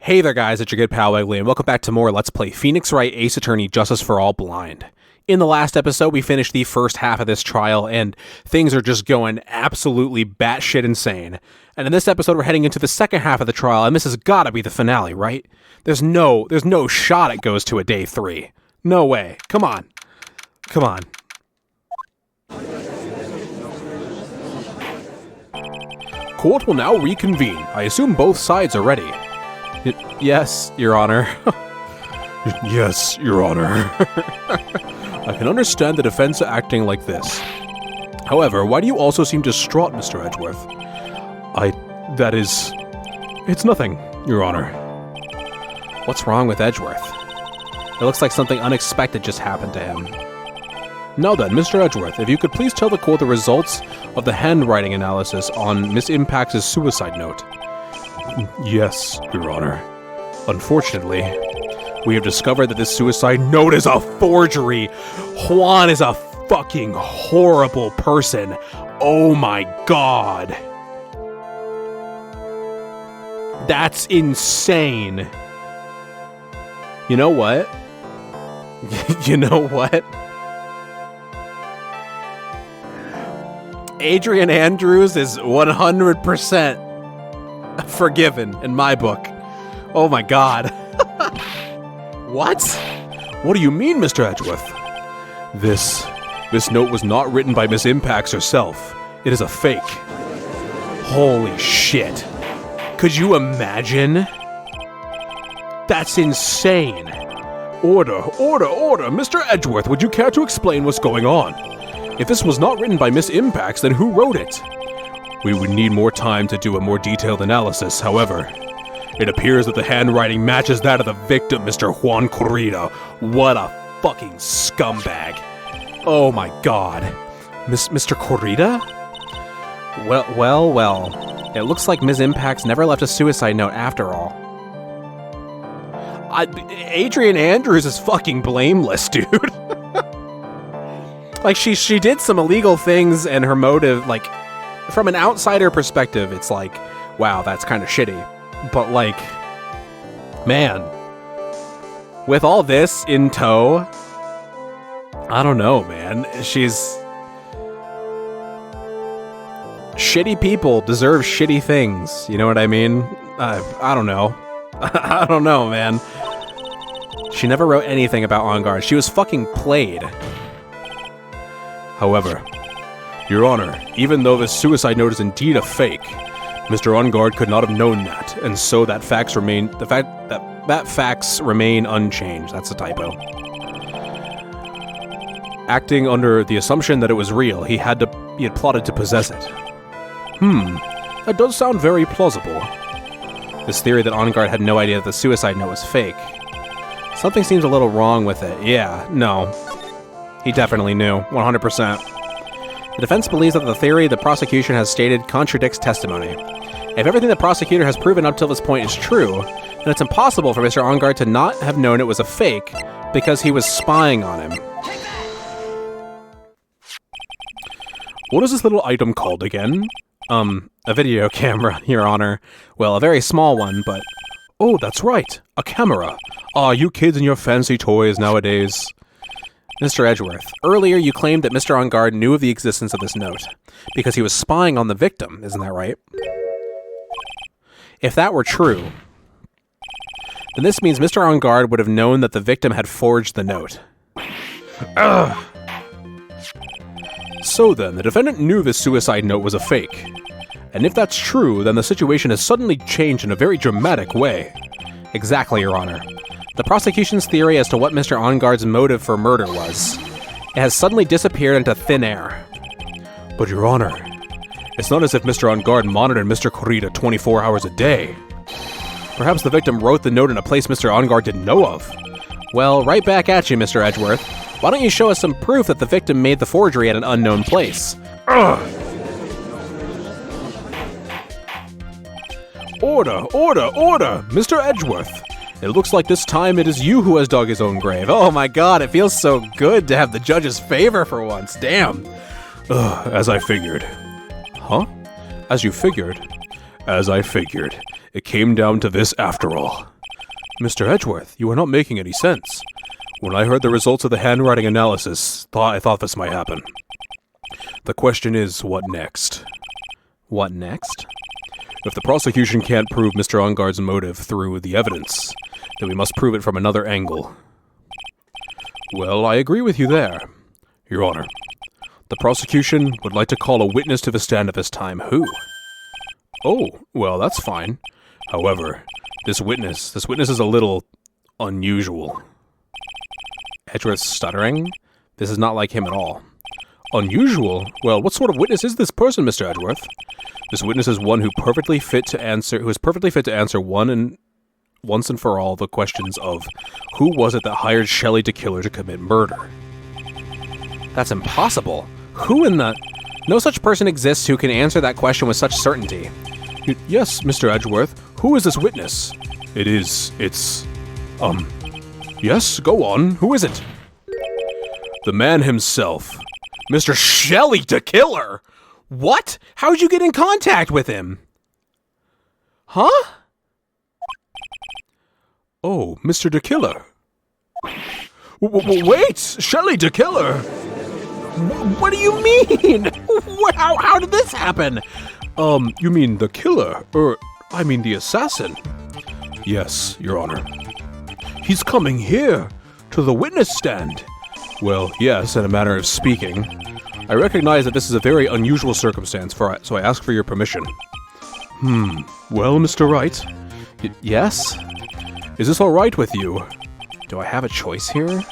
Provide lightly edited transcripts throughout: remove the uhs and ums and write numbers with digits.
Hey there guys, it's your good pal Wiggly, and welcome back to more Let's Play Phoenix Wright Ace Attorney Justice for All Blind. In the last episode, we finished the first half of this trial, and things are just going absolutely batshit insane. And in this episode, we're heading into the second half of the trial, and this has gotta be the finale, right? There's no shot it goes to a day 3. No way. Come on. Come on. Court will now reconvene. I assume both sides are ready. Yes, Your Honor. Yes, Your Honor. I can understand the defense acting like this. However, why do you also seem distraught, Mr. Edgeworth? It's nothing, Your Honor. What's wrong with Edgeworth? It looks like something unexpected just happened to him. Now then, Mr. Edgeworth, if you could please tell the court the results of the handwriting analysis on Miss Impact's suicide note. Yes, Your Honor. Unfortunately, we have discovered that this suicide note is a forgery. Juan is a fucking horrible person. Oh my god. That's insane. You know what? You know what? Adrian Andrews is 100% forgiven in my book. Oh my god. What? What do you mean, Mr. Edgeworth? This note was not written by Miss Impacts herself. It is a fake. Holy shit. Could you imagine? That's insane. Order. Mr. Edgeworth, would you care to explain what's going on? If this was not written by Miss Impacts, then who wrote it? We would need more time to do a more detailed analysis, however. It appears that the handwriting matches that of the victim, Mr. Juan Corrida. What a fucking scumbag. Oh my god. Mr. Corrida? Well. It looks like Ms. Impacts never left a suicide note after all. Adrian Andrews is fucking blameless, dude. Like, she did some illegal things, and her motive, like, from an outsider perspective, it's like, wow, that's kind of shitty. But, like, man, with all this in tow, I don't know, man. Shitty people deserve shitty things. You know what I mean? I don't know. I don't know, man. She never wrote anything about On Guard. She was fucking played. However, Your Honor, even though this suicide note is indeed a fake, Mr. On Guard could not have known that, and so that facts remain unchanged. That's a typo. Acting under the assumption that it was real, he had plotted to possess it. That does sound very plausible. This theory that On Guard had no idea that the suicide note was fake. Something seems a little wrong with it. Yeah, no. He definitely knew, 100%. The defense believes that the theory the prosecution has stated contradicts testimony. If everything the prosecutor has proven up till this point is true, then it's impossible for Mr. On Guard to not have known it was a fake because he was spying on him. What is this little item called again? A video camera, Your Honor. Well, a very small one, but... Oh, that's right, a camera. Aw, you kids and your fancy toys nowadays. Mr. Edgeworth, earlier you claimed that Mr. On Guard knew of the existence of this note, because he was spying on the victim, isn't that right? If that were true, then this means Mr. On Guard would have known that the victim had forged the note. Ugh. So then, the defendant knew this suicide note was a fake. And if that's true, then the situation has suddenly changed in a very dramatic way. Exactly, Your Honor. The prosecution's theory as to what Mr. On Guard's motive for murder was. It has suddenly disappeared into thin air. But Your Honor, it's not as if Mr. On Guard monitored Mr. Corrida 24 hours a day. Perhaps the victim wrote the note in a place Mr. On Guard didn't know of. Well, right back at you, Mr. Edgeworth. Why don't you show us some proof that the victim made the forgery at an unknown place? Ugh! Order! Mr. Edgeworth! It looks like this time it is you who has dug his own grave. Oh my god, it feels so good to have the judge's favor for once. Damn. As I figured. Huh? As you figured? As I figured. It came down to this after all. Mr. Edgeworth, you are not making any sense. When I heard the results of the handwriting analysis, I thought this might happen. The question is, what next? What next? If the prosecution can't prove Mr. Engarde's motive through the evidence, then we must prove it from another angle. Well, I agree with you there, Your Honor. The prosecution would like to call a witness to the stand at this time. Who? Oh, well, that's fine. However, this witness is a little unusual. Edgeworth's stuttering? This is not like him at all. Unusual? Well, what sort of witness is this person, Mr. Edgeworth? This witness is one who is perfectly fit to answer once and for all the questions of who was it that hired Shelley DeKiller to commit murder? That's impossible. Who in the... No such person exists who can answer that question with such certainty. Yes, Mr. Edgeworth. Who is this witness? Yes, go on. Who is it? The man himself. Mr. Shelley DeKiller! What? How'd you get in contact with him? Huh? Oh, Mr. DeKiller. Wait! Shelley DeKiller! What do you mean? How did this happen? You mean the killer? I mean the assassin. Yes, Your Honor. He's coming here, to the witness stand. Well, yes, in a manner of speaking. I recognize that this is a very unusual circumstance, so I ask for your permission. Well, Mr. Wright? Yes? Is this all right with you? Do I have a choice here?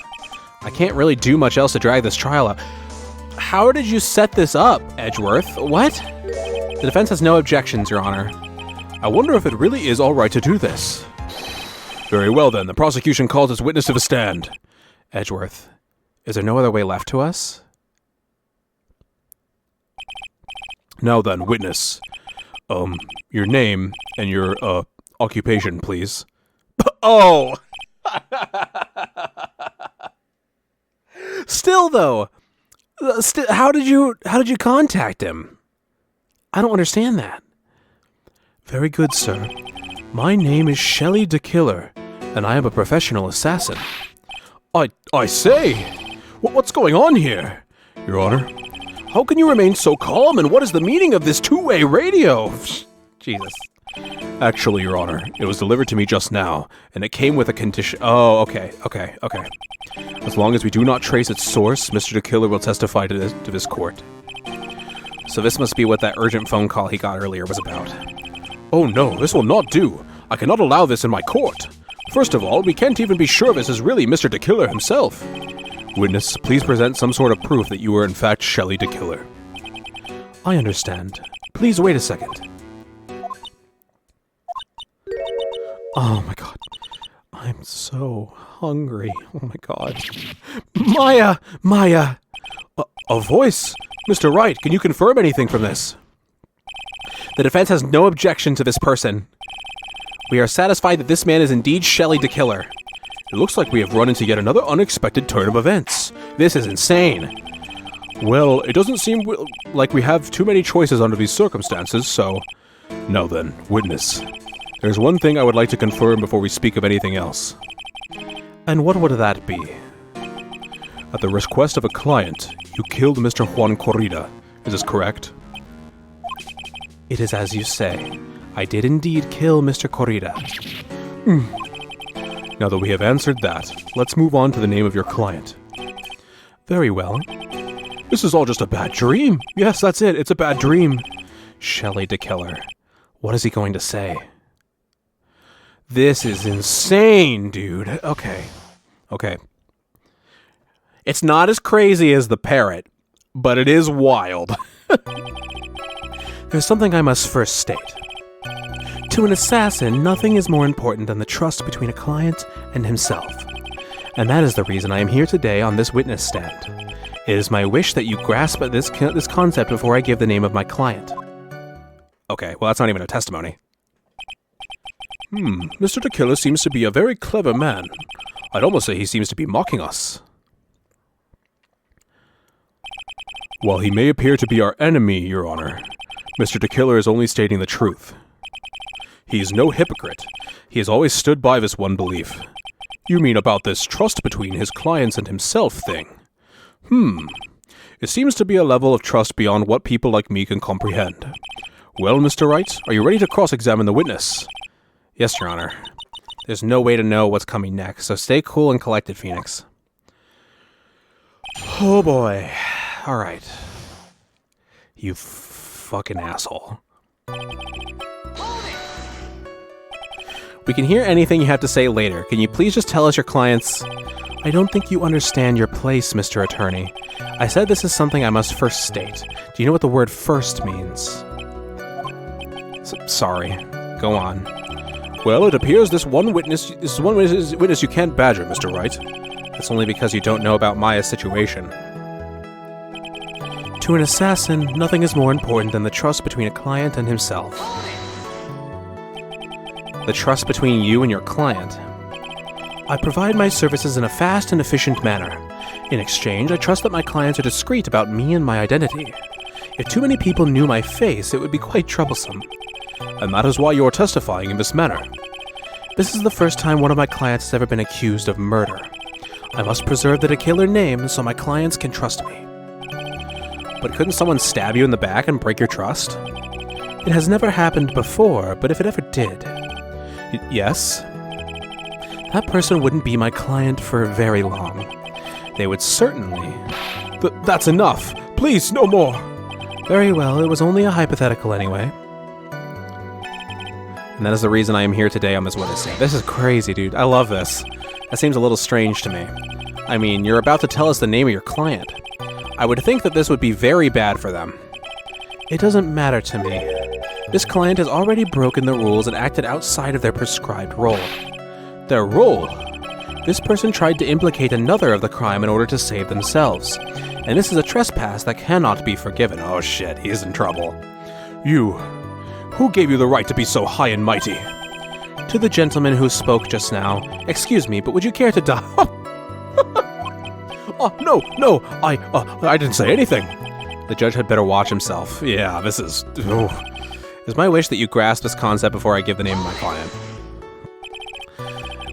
I can't really do much else to drag this trial out. How did you set this up, Edgeworth? What? The defense has no objections, Your Honor. I wonder if it really is all right to do this. Very well, then. The prosecution calls its witness to the stand. Edgeworth, is there no other way left to us? Now then, witness. Your name and your, occupation, please. Oh! Still, though, how did you contact him? I don't understand that. Very good, sir. My name is Shelley DeKiller, and I am a professional assassin. I say! What's going on here? Your Honor, how can you remain so calm, and what is the meaning of this two-way radio? Jesus. Actually, Your Honor, it was delivered to me just now, and it came with a condition— Oh, okay. As long as we do not trace its source, Mr. DeKiller will testify to this court. So this must be what that urgent phone call he got earlier was about. Oh no, this will not do. I cannot allow this in my court. First of all, we can't even be sure this is really Mr. DeKiller himself. Witness, please present some sort of proof that you are in fact Shelley DeKiller. I understand. Please wait a second. Oh my god. I'm so hungry. Oh my god. Maya! A voice? Mr. Wright, can you confirm anything from this? The defense has no objection to this person. We are satisfied that this man is indeed Shelley DeKiller. It looks like we have run into yet another unexpected turn of events. This is insane. Well, it doesn't seem like we have too many choices under these circumstances, so... Now then, witness. There's one thing I would like to confirm before we speak of anything else. And what would that be? At the request of a client, you killed Mr. Juan Corrida. Is this correct? It is as you say. I did indeed kill Mr. Corrida. Now that we have answered that, let's move on to the name of your client. Very well. This is all just a bad dream. Yes, that's it. It's a bad dream. Shelley DeKiller. What is he going to say? This is insane, dude. Okay. It's not as crazy as the parrot, but it is wild. There's something I must first state. To an assassin, nothing is more important than the trust between a client and himself. And that is the reason I am here today on this witness stand. It is my wish that you grasp at this concept before I give the name of my client. Okay, well that's not even a testimony. Mr. DeKiller seems to be a very clever man. I'd almost say he seems to be mocking us. While he may appear to be our enemy, Your Honor, Mr. DeKiller is only stating the truth. He's no hypocrite. He has always stood by this one belief. You mean about this trust between his clients and himself thing? It seems to be a level of trust beyond what people like me can comprehend. Well, Mr. Wright, are you ready to cross-examine the witness? Yes, Your Honor. There's no way to know what's coming next, so stay cool and collected, Phoenix. Oh boy. Alright. You fucking asshole. We can hear anything you have to say later. Can you please just tell us your clients... I don't think you understand your place, Mr. Attorney. I said this is something I must first state. Do you know what the word first means? Sorry. Go on. Well, it appears this one witness you can't badger, Mr. Wright. That's only because you don't know about Maya's situation. To an assassin, nothing is more important than the trust between a client and himself. The trust between you and your client. I provide my services in a fast and efficient manner. In exchange, I trust that my clients are discreet about me and my identity. If too many people knew my face, it would be quite troublesome. And that is why you are testifying in this manner. This is the first time one of my clients has ever been accused of murder. I must preserve the killer name so my clients can trust me. But couldn't someone stab you in the back and break your trust? It has never happened before, but if it ever did... Yes? That person wouldn't be my client for very long. They would certainly... That's enough! Please, no more! Very well, it was only a hypothetical anyway. And that is the reason I am here today on this witness stand. This is crazy, dude. I love this. That seems a little strange to me. I mean, you're about to tell us the name of your client. I would think that this would be very bad for them. It doesn't matter to me. This client has already broken the rules and acted outside of their prescribed role. Their role? This person tried to implicate another of the crime in order to save themselves. And this is a trespass that cannot be forgiven. Oh shit, he's in trouble. You... Who gave you the right to be so high and mighty? To the gentleman who spoke just now. Excuse me, but would you care to die? Oh, no, I didn't say anything. The judge had better watch himself. Yeah, this is... Oh. It's my wish that you grasp this concept before I give the name of my client.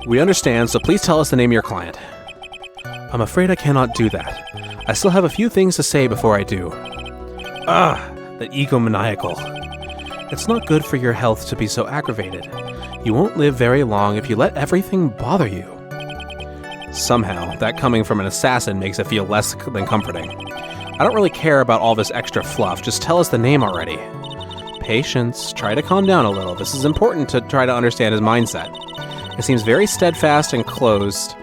We understand, so please tell us the name of your client. I'm afraid I cannot do that. I still have a few things to say before I do. That egomaniacal. It's not good for your health to be so aggravated. You won't live very long if you let everything bother you. Somehow, that coming from an assassin makes it feel less than comforting. I don't really care about all this extra fluff, just tell us the name already. Patience, try to calm down a little. This is important to try to understand his mindset. It seems very steadfast and closed.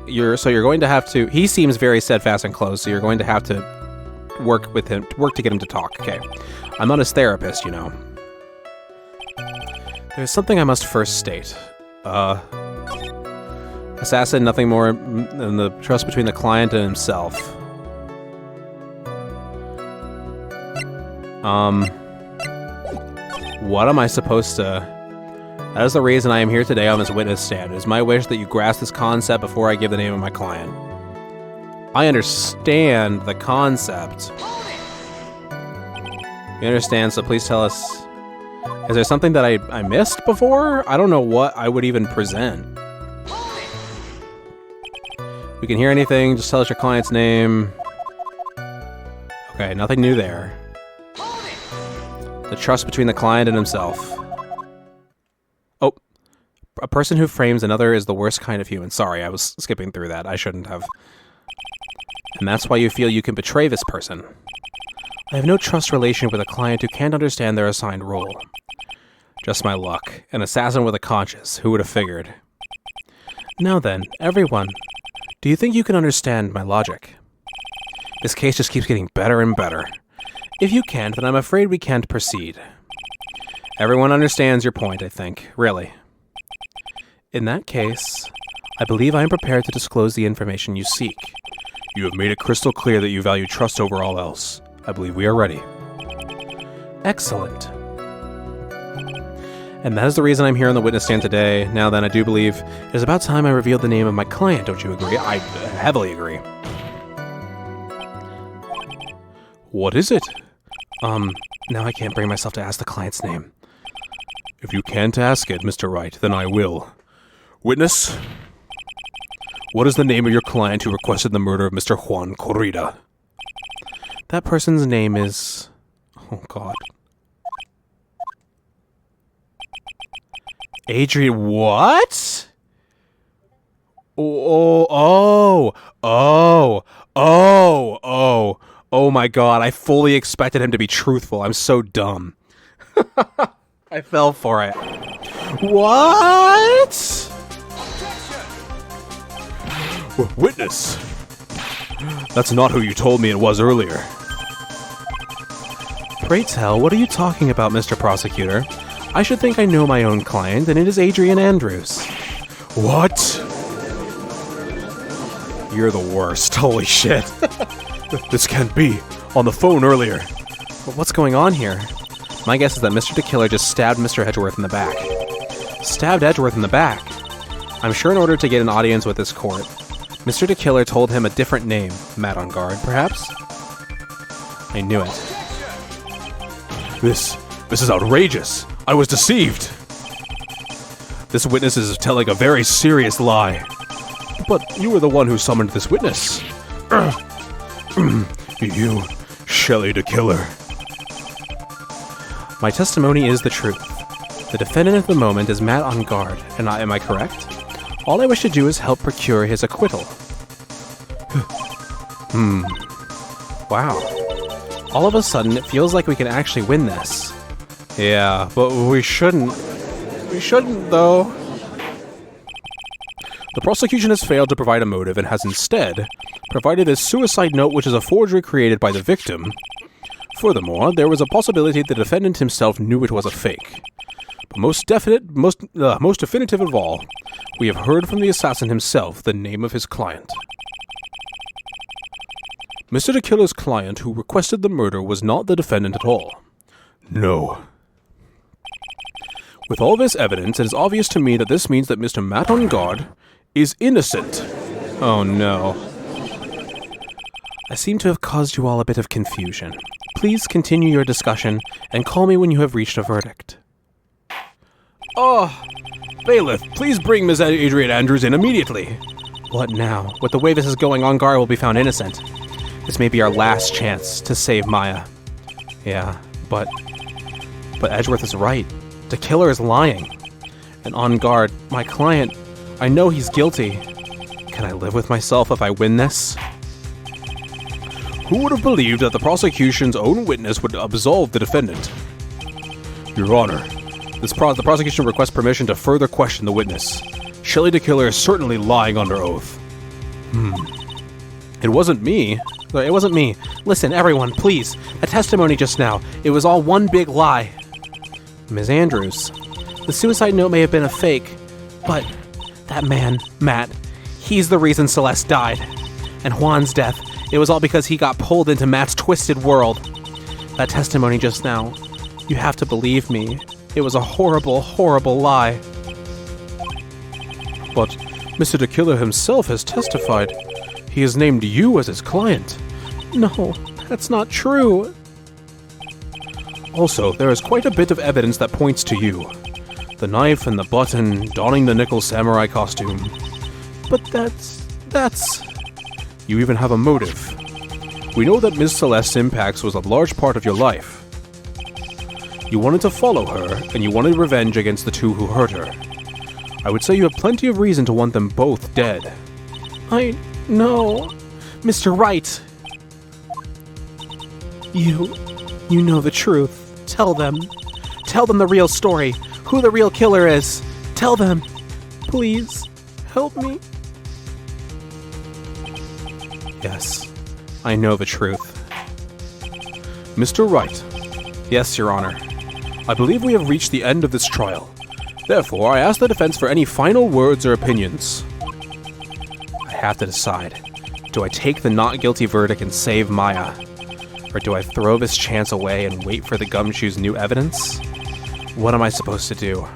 You're going to have to... He seems very steadfast and closed, so you're going to have to work with him, work to get him to talk. Okay. I'm not his therapist, you know. There's something I must first state. Assassin, nothing more than the trust between the client and himself. What am I supposed to... That is the reason I am here today on this witness stand. It is my wish that you grasp this concept before I give the name of my client. I understand the concept. You understand, so please tell us... Is there something that I missed before? I don't know what I would even present. We can hear anything, just tell us your client's name. Okay, nothing new there. The trust between the client and himself. Oh, a person who frames another is the worst kind of human. Sorry, I was skipping through that. I shouldn't have. And that's why you feel you can betray this person. I have no trust relation with a client who can't understand their assigned role. Just my luck. An assassin with a conscience. Who would have figured? Now then, everyone. Do you think you can understand my logic? This case just keeps getting better and better. If you can't, then I'm afraid we can't proceed. Everyone understands your point, I think. Really. In that case, I believe I am prepared to disclose the information you seek. You have made it crystal clear that you value trust over all else. I believe we are ready. Excellent. And that is the reason I'm here on the witness stand today. Now then, I do believe it is about time I revealed the name of my client, don't you agree? I heavily agree. What is it? Now I can't bring myself to ask the client's name. If you can't ask it, Mr. Wright, then I will. Witness, what is the name of your client who requested the murder of Mr. Juan Corrida? That person's name is... Oh, God. Adrian... What? Oh my God, I fully expected him to be truthful. I'm so dumb. I fell for it. What? Witness! That's not who you told me it was earlier. Pray tell, what are you talking about, Mr. Prosecutor? I should think I know my own client, and it is Adrian Andrews. What? You're the worst. Holy shit. This can't be. On the phone earlier. But what's going on here? My guess is that Mr. DeKiller just stabbed Mr. Edgeworth in the back. Stabbed Edgeworth in the back? I'm sure in order to get an audience with this court, Mr. DeKiller told him a different name. Matt on guard, perhaps? I knew it. This is outrageous. I was deceived. This witness is telling a very serious lie. But you were the one who summoned this witness. You, Shelley DeKiller. My testimony is the truth. The defendant at the moment is Matt on guard, and am I correct? All I wish to do is help procure his acquittal. Wow. All of a sudden, it feels like we can actually win this. Yeah, but we shouldn't. We shouldn't, though. The prosecution has failed to provide a motive and has instead provided a suicide note which is a forgery created by the victim. Furthermore, there was a possibility the defendant himself knew it was a fake. But most definitive of all, we have heard from the assassin himself the name of his client. Mr. DeKiller's client who requested the murder was not the defendant at all. No. With all this evidence, it is obvious to me that this means that Mr. Matt on guard is innocent. Oh no. I seem to have caused you all a bit of confusion. Please continue your discussion and call me when you have reached a verdict. Oh, bailiff, please bring Ms. Adrian Andrews in immediately. What now? With the way this is going, on guard will be found innocent. This may be our last chance to save Maya. Yeah, but Edgeworth is right. The killer is lying. And on guard, my client, I know he's guilty. Can I live with myself if I win this? Who would have believed that the prosecution's own witness would absolve the defendant? Your Honor, the prosecution requests permission to further question the witness. Shelley DeKiller is certainly lying under oath. It wasn't me. Sorry, it wasn't me. Listen, everyone, please. The testimony just now, it was all one big lie. Ms. Andrews, the suicide note may have been a fake, but that man, Matt, he's the reason Celeste died. And Juan's death, it was all because he got pulled into Matt's twisted world. That testimony just now, you have to believe me. It was a horrible, horrible lie. But Mr. DeKiller himself has testified. He has named you as his client. No, that's not true. Also, there is quite a bit of evidence that points to you. The knife and the button, donning the nickel samurai costume. But that's... You even have a motive. We know that Ms. Celeste Impax was a large part of your life. You wanted to follow her, and you wanted revenge against the two who hurt her. I would say you have plenty of reason to want them both dead. I know. Mr. Wright. You know the truth. Tell them. Tell them the real story. Who the real killer is. Tell them. Please. Help me. Yes. I know the truth. Mr. Wright. Yes, Your Honor. I believe we have reached the end of this trial. Therefore, I ask the defense for any final words or opinions. I have to decide. Do I take the not guilty verdict and save Maya? Or do I throw this chance away and wait for the gumshoe's new evidence? What am I supposed to do?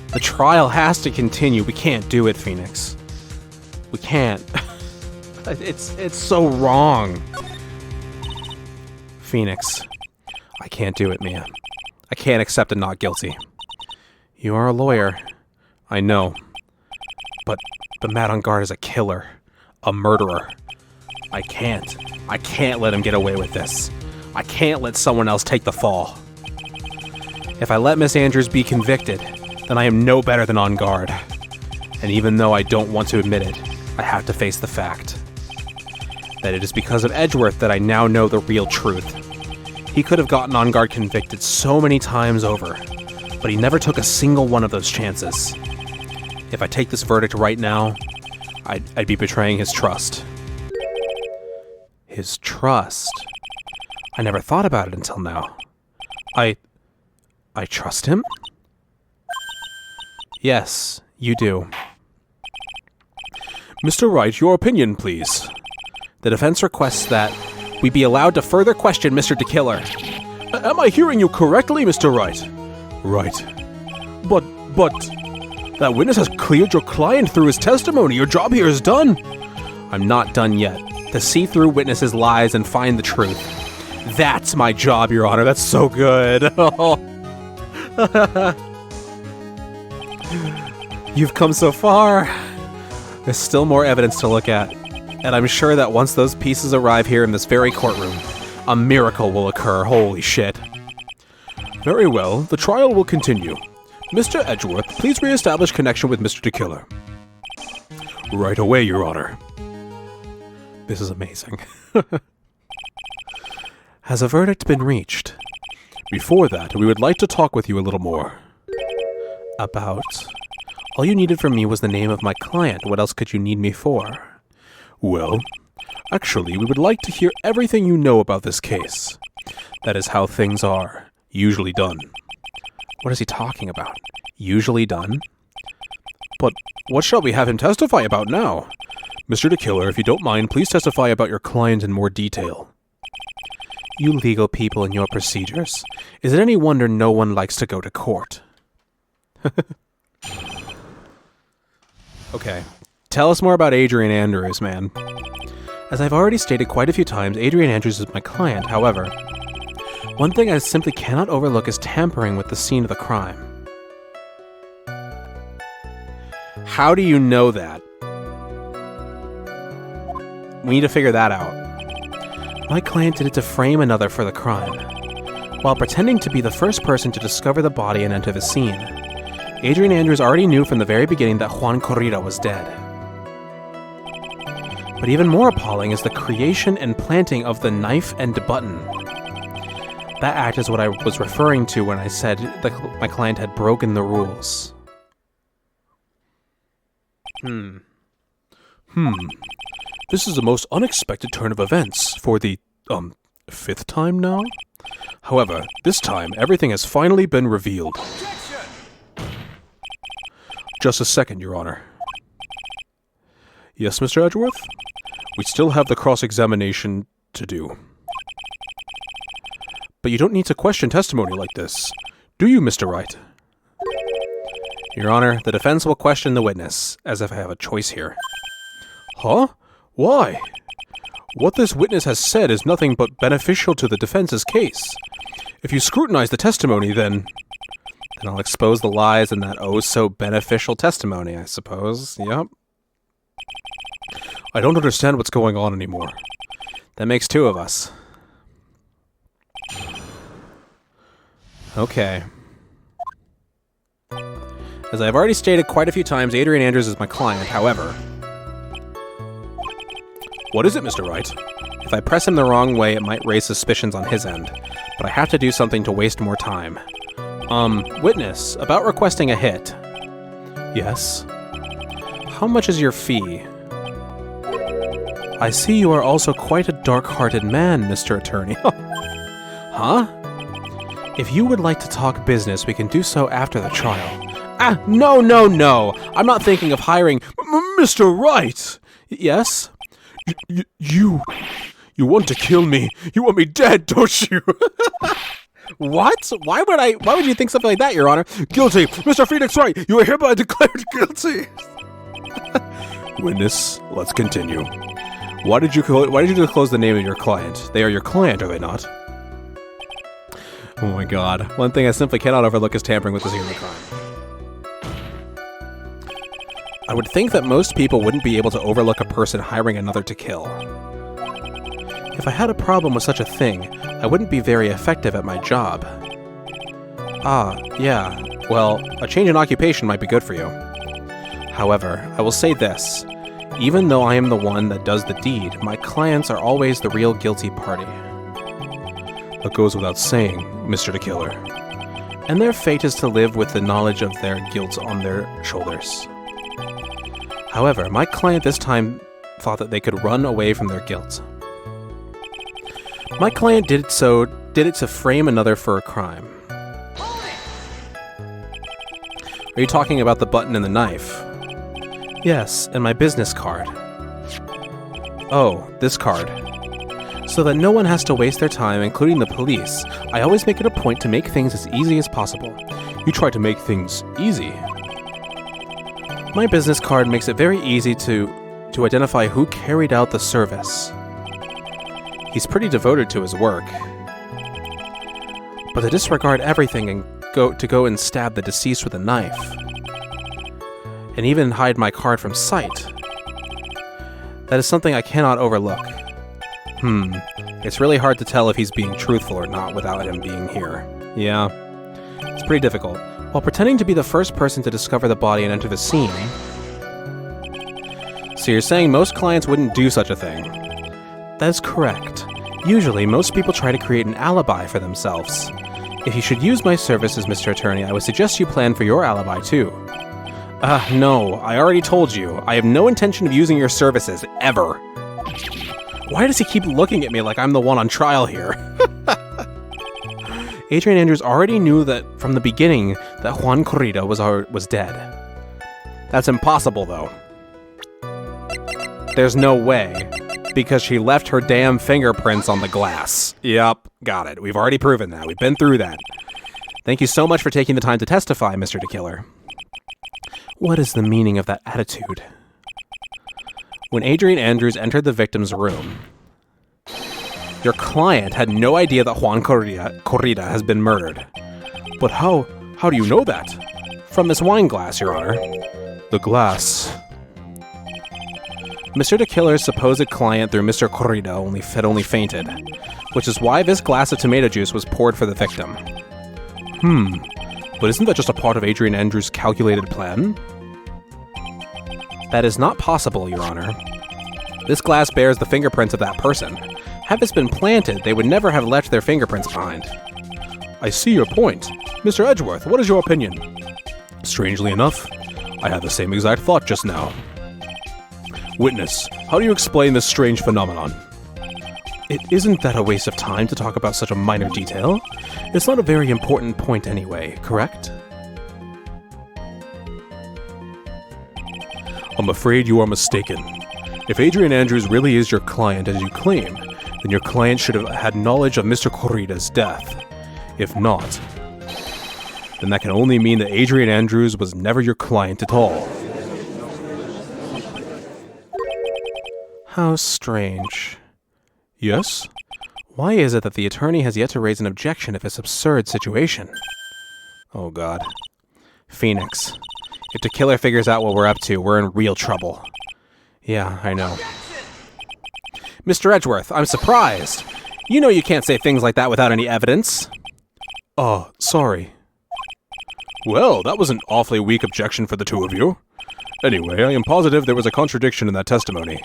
The trial has to continue. We can't do it, Phoenix. We can't. It's so wrong. Phoenix. I can't do it, Mia. I can't accept a not guilty. You are a lawyer. I know. But Matt on guard is a killer. A murderer. I can't let him get away with this. I can't let someone else take the fall. If I let Miss Andrews be convicted, then I am no better than on guard. And even though I don't want to admit it, I have to face the fact that it is because of Edgeworth that I now know the real truth. He could have gotten on guard convicted so many times over, but he never took a single one of those chances. If I take this verdict right now, I'd be betraying his trust. His trust? I never thought about it until now. I trust him? Yes, you do. Mr. Wright, your opinion, please. The defense requests that we be allowed to further question Mr. DeKiller. Am I hearing you correctly, Mr. Wright? Right. But, that witness has cleared your client through his testimony. Your job here is done. I'm not done yet. To see through witnesses' lies and find the truth. That's my job, Your Honor. That's so good. You've come so far. There's still more evidence to look at. And I'm sure that once those pieces arrive here in this very courtroom, a miracle will occur. Holy shit. Very well. The trial will continue. Mr. Edgeworth, please re-establish connection with Mr. DeKiller. Right away, Your Honor. This is amazing. Has a verdict been reached? Before that, we would like to talk with you a little more. About? All you needed from me was the name of my client. What else could you need me for? Well, actually, we would like to hear everything you know about this case. That is how things are usually done. What is he talking about? Usually done? But what shall we have him testify about now? Mr. DeKiller, if you don't mind, please testify about your client in more detail. You legal people and your procedures. Is it any wonder no one likes to go to court? Okay. Tell us more about Adrian Andrews, man. As I've already stated quite a few times, Adrian Andrews is my client. However, one thing I simply cannot overlook is tampering with the scene of the crime. How do you know that? We need to figure that out. My client did it to frame another for the crime. While pretending to be the first person to discover the body and enter the scene, Adrian Andrews already knew from the very beginning that Juan Corrida was dead. But even more appalling is the creation and planting of the knife and button. That act is what I was referring to when I said that my client had broken the rules. This is the most unexpected turn of events for the, 5th time now? However, this time, everything has finally been revealed. Objection! Just a second, Your Honor. Yes, Mr. Edgeworth? We still have the cross-examination to do. But you don't need to question testimony like this. Do you, Mr. Wright? Your Honor, the defense will question the witness, as if I have a choice here. Huh? Why? What this witness has said is nothing but beneficial to the defense's case. If you scrutinize the testimony, then I'll expose the lies in that oh-so-beneficial testimony, I suppose. Yep. I don't understand what's going on anymore. That makes two of us. Okay. As I've already stated quite a few times, Adrian Andrews is my client. However, what is it, Mr. Wright? If I press him the wrong way, it might raise suspicions on his end. But I have to do something to waste more time. Witness, about requesting a hit. Yes? How much is your fee? I see you are also quite a dark-hearted man, Mr. Attorney. Huh? If you would like to talk business, we can do so after the trial. No. I'm not thinking of hiring... Mr. Wright! Yes? You want to kill me. You want me dead, don't you? What? Why would you think something like that, Your Honor? Guilty! Mr. Phoenix Wright, you are hereby declared guilty! Witness, let's continue. Why did you disclose the name of your client? They are your client, are they not? Oh my god. One thing I simply cannot overlook is tampering with the scene of the crime. I would think that most people wouldn't be able to overlook a person hiring another to kill. If I had a problem with such a thing, I wouldn't be very effective at my job. Ah, yeah. Well, a change in occupation might be good for you. However, I will say this. Even though I am the one that does the deed, my clients are always the real guilty party. That goes without saying, Mr. the Killer. And their fate is to live with the knowledge of their guilt on their shoulders. However, my client this time thought that they could run away from their guilt. My client did it to frame another for a crime. Are you talking about the button and the knife? Yes, and my business card. Oh, this card. So that no one has to waste their time, including the police, I always make it a point to make things as easy as possible. You try to make things easy. My business card makes it very easy to identify who carried out the service. He's pretty devoted to his work. But to disregard everything and go and stab the deceased with a knife, and even hide my card from sight, that is something I cannot overlook. It's really hard to tell if he's being truthful or not without him being here. Yeah, it's pretty difficult. While pretending to be the first person to discover the body and enter the scene. So you're saying most clients wouldn't do such a thing? That is correct. Usually, most people try to create an alibi for themselves. If you should use my services, Mr. Attorney, I would suggest you plan for your alibi too. No, I already told you. I have no intention of using your services, ever. Why does he keep looking at me like I'm the one on trial here? Adrian Andrews already knew that from the beginning that Juan Corrida was dead. That's impossible, though. There's no way, because she left her damn fingerprints on the glass. Yep, got it. We've already proven that. We've been through that. Thank you so much for taking the time to testify, Mr. the Killer. What is the meaning of that attitude? When Adrian Andrews entered the victim's room, your client had no idea that Juan Corrida has been murdered. But how do you know that? From this wine glass, Your Honor. The glass. Mr. the Killer's supposed client through Mr. Corrida had only fainted, which is why this glass of tomato juice was poured for the victim. But isn't that just a part of Adrian Andrews' calculated plan? That is not possible, Your Honor. This glass bears the fingerprints of that person. Had this been planted, they would never have left their fingerprints behind. I see your point. Mr. Edgeworth, what is your opinion? Strangely enough, I had the same exact thought just now. Witness, how do you explain this strange phenomenon? Isn't that a waste of time to talk about such a minor detail? It's not a very important point anyway, correct? I'm afraid you are mistaken. If Adrian Andrews really is your client as you claim, then your client should have had knowledge of Mr. Corrida's death. If not, then that can only mean that Adrian Andrews was never your client at all. How strange. Yes? Why is it that the attorney has yet to raise an objection of this absurd situation? Oh god. Phoenix. If the killer figures out what we're up to, we're in real trouble. Yeah, I know. Mr. Edgeworth, I'm surprised. You know you can't say things like that without any evidence. Oh, sorry. Well, that was an awfully weak objection for the two of you. Anyway, I am positive there was a contradiction in that testimony.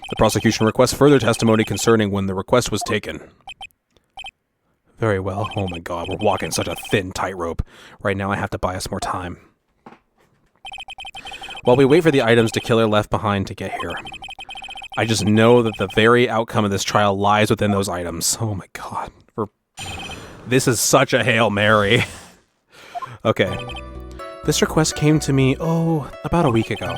The prosecution requests further testimony concerning when the request was taken. Very well. Oh my god, we're walking such a thin tightrope. Right now I have to buy us more time. While we wait for the items the killer left behind to get here, I just know that the very outcome of this trial lies within those items. Oh my god. This is such a Hail Mary. Okay. This request came to me, about a week ago.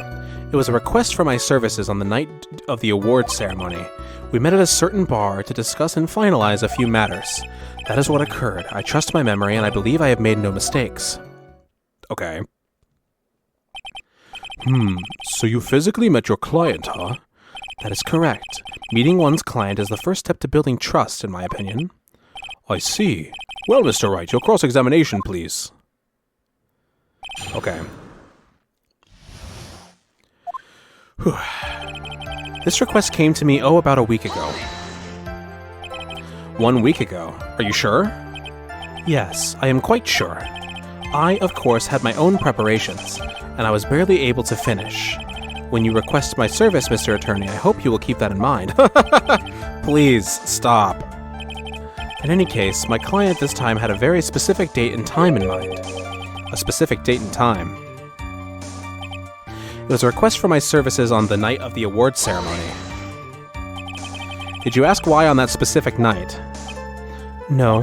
It was a request for my services on the night of the awards ceremony. We met at a certain bar to discuss and finalize a few matters. That is what occurred. I trust my memory, and I believe I have made no mistakes. Okay. So you physically met your client, huh? That is correct. Meeting one's client is the first step to building trust, in my opinion. I see. Well, Mr. Wright, your cross-examination, please. Okay. Whew. This request came to me, about a week ago. 1 week ago? Are you sure? Yes, I am quite sure. I, of course, had my own preparations, and I was barely able to finish. When you request my service, Mr. Attorney, I hope you will keep that in mind. Please, stop. In any case, my client this time had a very specific date and time in mind. A specific date and time. It was a request for my services on the night of the award ceremony. Did you ask why on that specific night? No.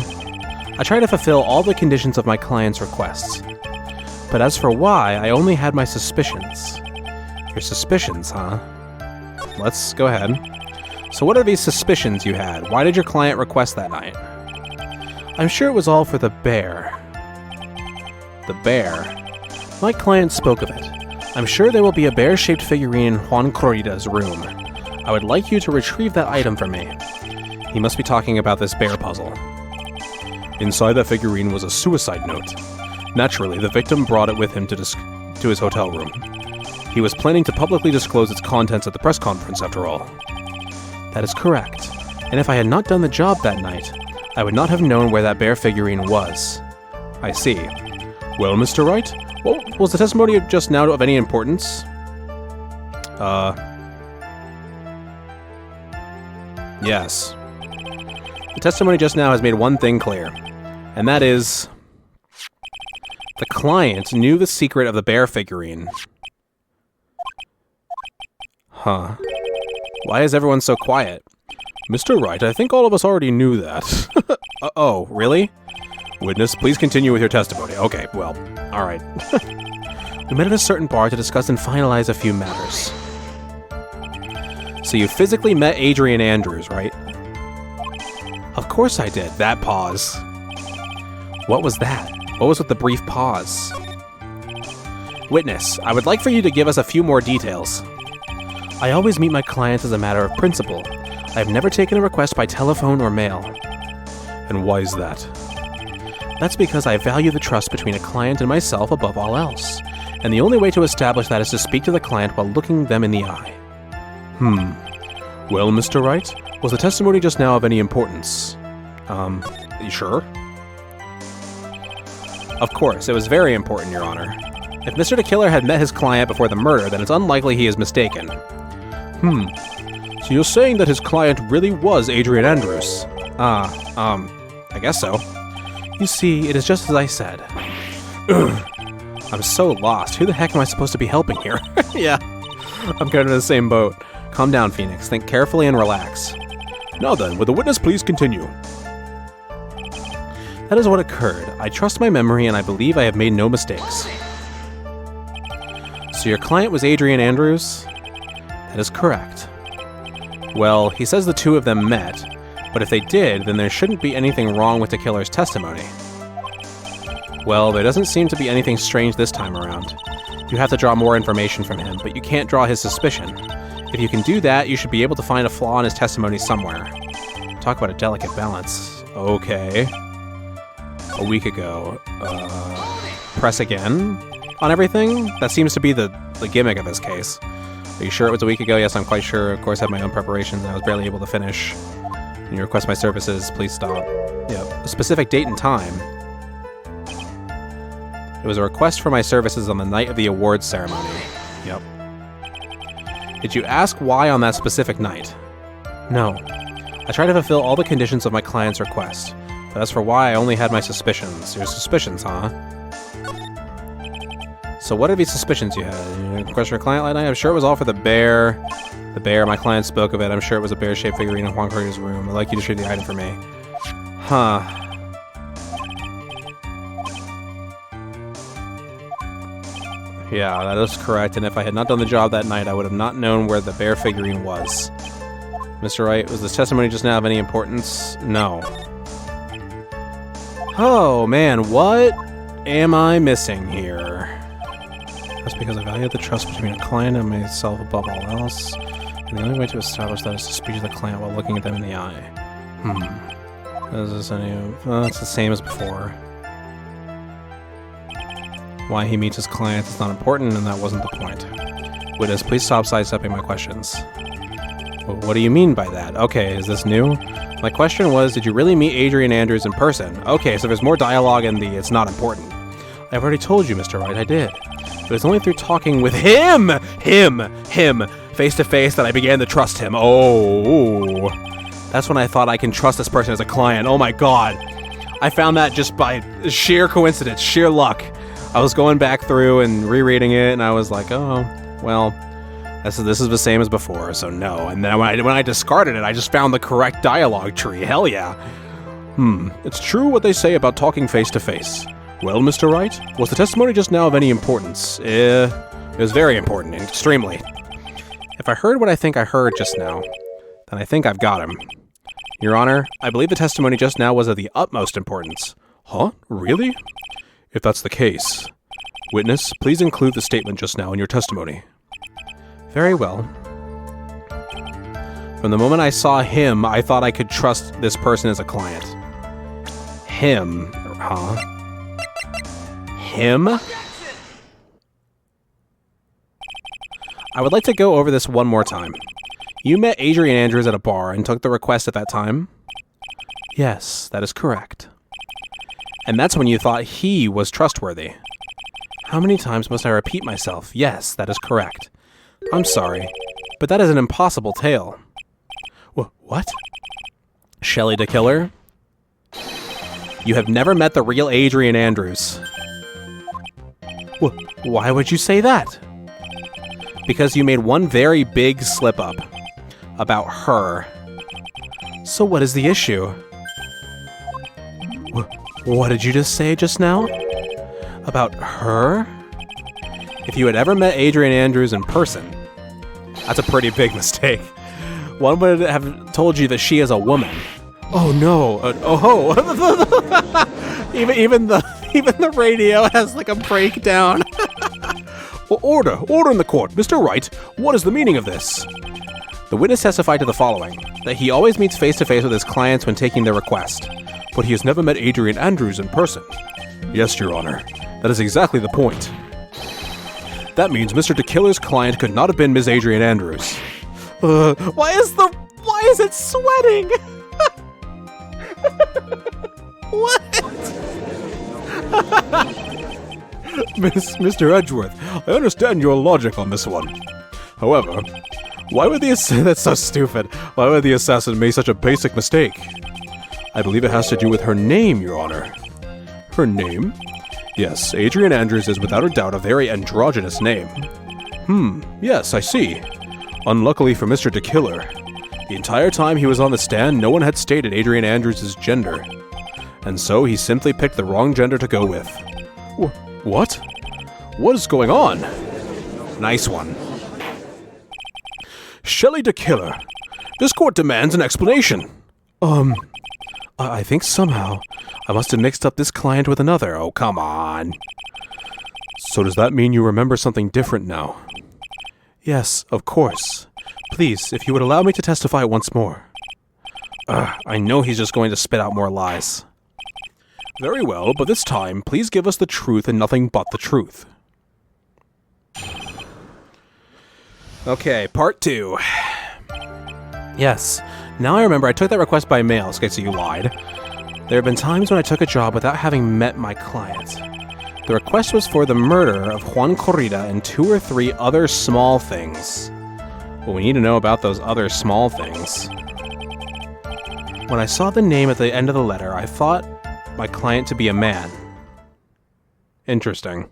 I try to fulfill all the conditions of my client's requests. But as for why, I only had my suspicions. Your suspicions, huh? Let's go ahead. So what are these suspicions you had? Why did your client request that night? I'm sure it was all for the bear. The bear? My client spoke of it. I'm sure there will be a bear-shaped figurine in Juan Corrida's room. I would like you to retrieve that item for me. He must be talking about this bear puzzle. Inside that figurine was a suicide note. Naturally, the victim brought it with him to his hotel room. He was planning to publicly disclose its contents at the press conference, after all. That is correct. And if I had not done the job that night, I would not have known where that bear figurine was. I see. Well, Mr. Wright, was the testimony just now of any importance? Yes. The testimony just now has made one thing clear, and that is... the client knew the secret of the bear figurine. Huh. Why is everyone so quiet? Mr. Wright, I think all of us already knew that. Oh, really? Witness, please continue with your testimony. Okay, well, alright. We met at a certain bar to discuss and finalize a few matters. So you physically met Adrian Andrews, right? Of course I did. That pause. What was that? What was with the brief pause? Witness, I would like for you to give us a few more details. I always meet my clients as a matter of principle. I have never taken a request by telephone or mail. And why is that? That's because I value the trust between a client and myself above all else. And the only way to establish that is to speak to the client while looking them in the eye. Well, Mr. Wright, was the testimony just now of any importance? You sure? Of course, it was very important, Your Honor. If Mr. the Killer had met his client before the murder, then it's unlikely he is mistaken. So you're saying that his client really was Adrian Andrews? I guess so. You see, it is just as I said. I'm so lost. Who the heck am I supposed to be helping here? Yeah, I'm kind of in the same boat. Calm down, Phoenix. Think carefully and relax. Now then, will the witness please continue? That is what occurred. I trust my memory and I believe I have made no mistakes. So your client was Adrian Andrews? That is correct. Well, he says the two of them met, but if they did, then there shouldn't be anything wrong with the killer's testimony. Well, there doesn't seem to be anything strange this time around. You have to draw more information from him, but you can't draw his suspicion. If you can do that, you should be able to find a flaw in his testimony somewhere. Talk about a delicate balance. Okay. A week ago. Press again on everything? That seems to be the gimmick of this case. Are you sure it was a week ago? Yes, I'm quite sure. Of course, I had my own preparations and I was barely able to finish. When you request my services, please stop. Yep. A specific date and time. It was a request for my services on the night of the awards ceremony. Yep. Did you ask why on that specific night? No. I try to fulfill all the conditions of my client's request. But as for why, I only had my suspicions. Your suspicions, huh? So what are these suspicions you had? You request your client last night? I'm sure it was all for the bear. The bear, my client spoke of it. I'm sure it was a bear-shaped figurine in Juan Corrida's room. I'd like you to retrieve the item for me. Huh. Yeah, that is correct, and if I had not done the job that night, I would have not known where the bear figurine was. Mr. Wright, was this testimony just now of any importance? No. Oh, man, what am I missing here? That's because I value the trust between a client and myself above all else, and the only way to establish that is to speak to the client while looking at them in the eye. Is this any? It's the same as before. Why he meets his clients is not important, and that wasn't the point. Witness, please stop sidestepping my questions. Well, what do you mean by that? Okay, is this new? My question was, did you really meet Adrian Andrews in person? Okay, so there's more dialogue in the it's not important. I've already told you, Mr. Wright, I did. But it's only through talking with him, face to face that I began to trust him. Oh, that's when I thought I can trust this person as a client. Oh my god. I found that just by sheer coincidence, sheer luck. I was going back through and rereading it, and I was like, oh, well, this is the same as before, so no. And then when I discarded it, I just found the correct dialogue tree. Hell yeah. It's true what they say about talking face to face. Well, Mr. Wright, was the testimony just now of any importance? It was very important, extremely. If I heard what I think I heard just now, then I think I've got him. Your Honor, I believe the testimony just now was of the utmost importance. Huh? Really? If that's the case. Witness, please include the statement just now in your testimony. Very well. From the moment I saw him, I thought I could trust this person as a client. Him, huh? Him? I would like to go over this one more time. You met Adrian Andrews at a bar and took the request at that time? Yes, that is correct. And that's when you thought he was trustworthy. How many times must I repeat myself? Yes, that is correct. I'm sorry, but that is an impossible tale. What? Shelley the Killer? You have never met the real Adrian Andrews. Why would you say that? Because you made one very big slip-up about her. So what is the issue? What did you just say just now? About her? If you had ever met Adrian Andrews in person, that's a pretty big mistake. One would have told you that she is a woman. Oh no! even the radio has like a breakdown. Order in the court, Mr. Wright. What is the meaning of this? The witness testified to the following: that he always meets face to face with his clients when taking their request, but he has never met Adrian Andrews in person. Yes, Your Honor. That is exactly the point. That means Mr. DeKiller's client could not have been Ms. Adrian Andrews. Why is it sweating? What? Mr. Edgeworth, I understand your logic on this one. However, why would that's so stupid. Why would the assassin make such a basic mistake? I believe it has to do with her name, Your Honor. Her name? Yes, Adrian Andrews is without a doubt a very androgynous name. Yes, I see. Unluckily for Mr. DeKiller, the entire time he was on the stand, no one had stated Adrian Andrews' gender. And so he simply picked the wrong gender to go with. What? What is going on? Nice one. Shelley DeKiller, this court demands an explanation. I think somehow I must have mixed up this client with another. Oh, come on. So does that mean you remember something different now? Yes, of course. Please, if you would allow me to testify once more. I know he's just going to spit out more lies. Very well, but this time, please give us the truth and nothing but the truth. Okay, part 2. Yes. Now I remember I took that request by mail. Okay, so you lied. There have been times when I took a job without having met my client. The request was for the murder of Juan Corrida and 2 or 3 other small things. Well, we need to know about those other small things. When I saw the name at the end of the letter, I thought my client to be a man. Interesting.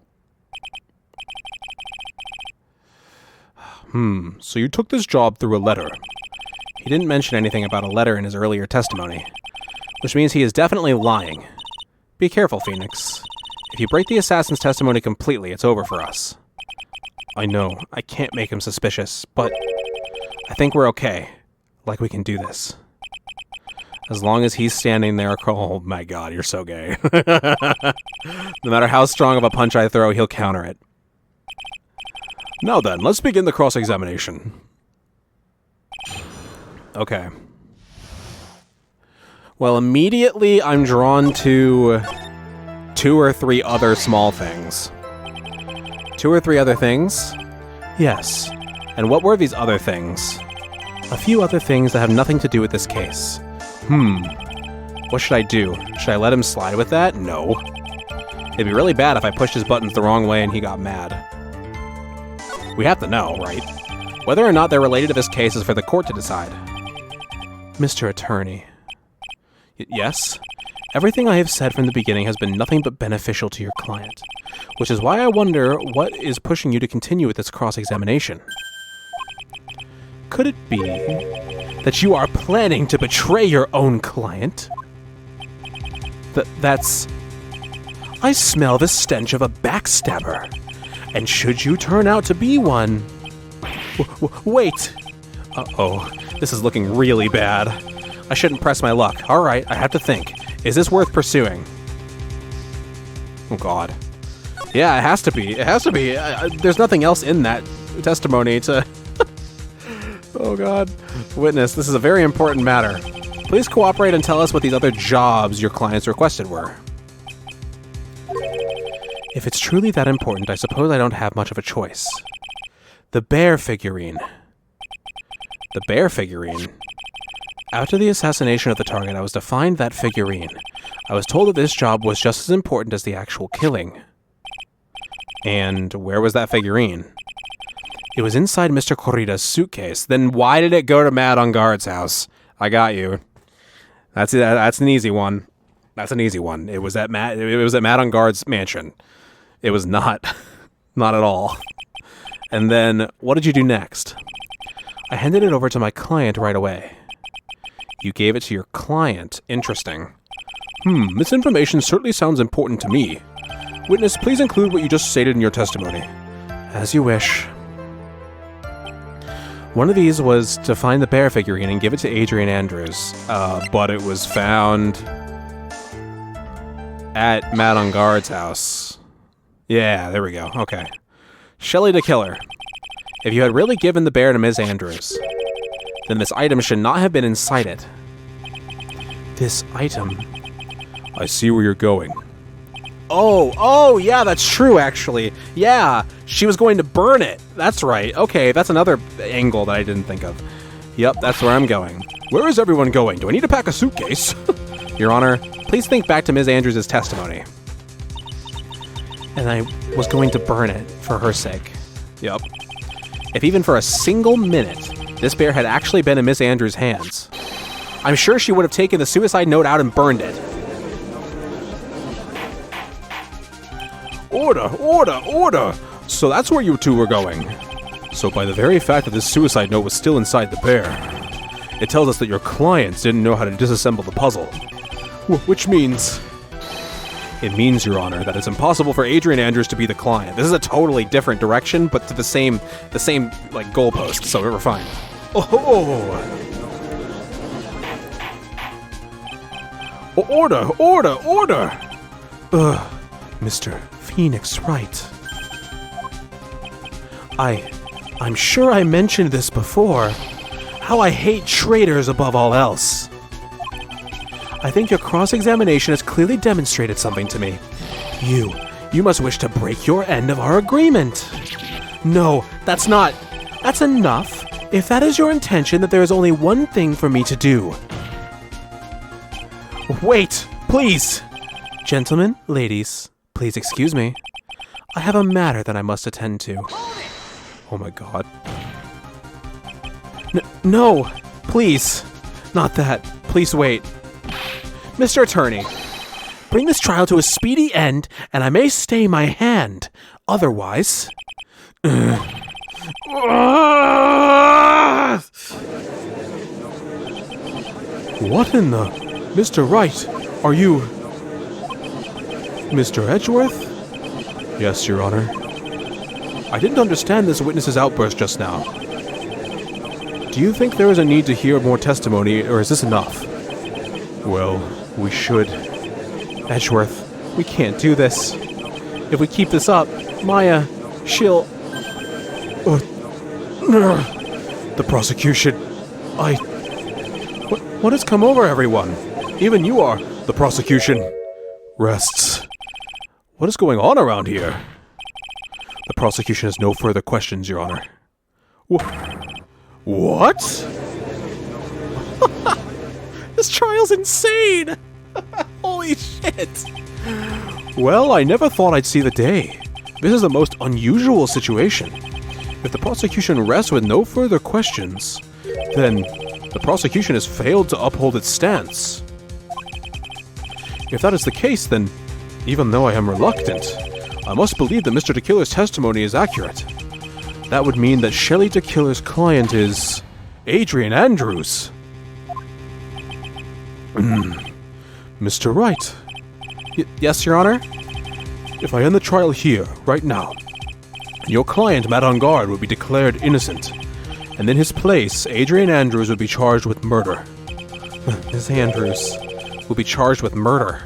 So you took this job through a letter. He didn't mention anything about a letter in his earlier testimony, which means he is definitely lying. Be careful, Phoenix. If you break the assassin's testimony completely, it's over for us. I know, I can't make him suspicious, but I think we're okay. Like we can do this. As long as he's standing there, oh my god, you're so gay. No matter how strong of a punch I throw, he'll counter it. Now then, let's begin the cross-examination. Okay. Well, immediately I'm drawn to 2 or 3 other small things. 2 or 3 other things? Yes. And what were these other things? A few other things that have nothing to do with this case. What should I do? Should I let him slide with that? No. It'd be really bad if I pushed his buttons the wrong way and he got mad. We have to know, right? Whether or not they're related to this case is for the court to decide. Mr. Attorney. Yes? Everything I have said from the beginning has been nothing but beneficial to your client, which is why I wonder what is pushing you to continue with this cross-examination. Could it be that you are planning to betray your own client? That's... I smell the stench of a backstabber. And should you turn out to be one... Wait! Uh-oh, this is looking really bad. I shouldn't press my luck. Alright, I have to think. Is this worth pursuing? Oh god. Yeah, it has to be. It has to be. There's nothing else in that testimony to... Oh god. Witness, this is a very important matter. Please cooperate and tell us what these other jobs your clients requested were. If it's truly that important, I suppose I don't have much of a choice. The bear figurine. The bear figurine? After the assassination of the target, I was to find that figurine. I was told that this job was just as important as the actual killing. And where was that figurine? It was inside Mr. Corrida's suitcase. Then why did it go to Matt on Guard's house? I got you. That's an easy one. That's an easy one. It was at Matt on Guard's mansion. It was not. Not at all. And then, what did you do next? I handed it over to my client right away. You gave it to your client. Interesting. This information certainly sounds important to me. Witness, please include what you just stated in your testimony. As you wish. One of these was to find the bear figurine and give it to Adrian Andrews, but it was found at Matt on Guard's house. Yeah, there we go. Okay. Shelley the Killer. If you had really given the bear to Ms. Andrews, then this item should not have been inside it. This item... I see where you're going. Oh, yeah, that's true, actually. Yeah, she was going to burn it. That's right. Okay, that's another angle that I didn't think of. Yep, that's where I'm going. Where is everyone going? Do I need to pack a suitcase? Your Honor, please think back to Ms. Andrews' testimony. And I was going to burn it for her sake. Yep. If even for a single minute, this bear had actually been in Miss Andrews' hands, I'm sure she would have taken the suicide note out and burned it. Order, order, order! So that's where you two were going. So by the very fact that this suicide note was still inside the bear, it tells us that your clients didn't know how to disassemble the puzzle. Which means... It means, Your Honor, that it's impossible for Adrian Andrews to be the client. This is a totally different direction, but to the same like goalpost, so we're fine. Oh! Order! Order! Order! Mr. Phoenix Wright. I'm sure I mentioned this before. How I hate traitors above all else. I think your cross-examination has clearly demonstrated something to me. You must wish to break your end of our agreement. No, that's enough. If that is your intention, that there is only one thing for me to do. Wait, please. Gentlemen, ladies, please excuse me. I have a matter that I must attend to. Oh my god. No, please. Not that. Please wait. Mr. Attorney, bring this trial to a speedy end, and I may stay my hand. Otherwise... What in the... Mr. Wright, are you... Mr. Edgeworth? Yes, Your Honor. I didn't understand this witness's outburst just now. Do you think there is a need to hear more testimony, or is this enough? Well, we should. Edgeworth, we can't do this. If we keep this up, Maya, she'll... The prosecution... What has come over everyone? Even you are. The prosecution rests. What is going on around here? The prosecution has no further questions, Your Honor. What? This trial's insane! Holy shit! Well, I never thought I'd see the day. This is the most unusual situation. If the prosecution rests with no further questions, then the prosecution has failed to uphold its stance. If that is the case, then, even though I am reluctant, I must believe that Mr. DeKiller's testimony is accurate. That would mean that Shelley DeKiller's client is Adrian Andrews. Mr. Wright. Yes, Your Honor? If I end the trial here, right now, your client, Matt On Guard, would be declared innocent, and in his place, Adrian Andrews would be charged with murder. Miss Andrews will be charged with murder.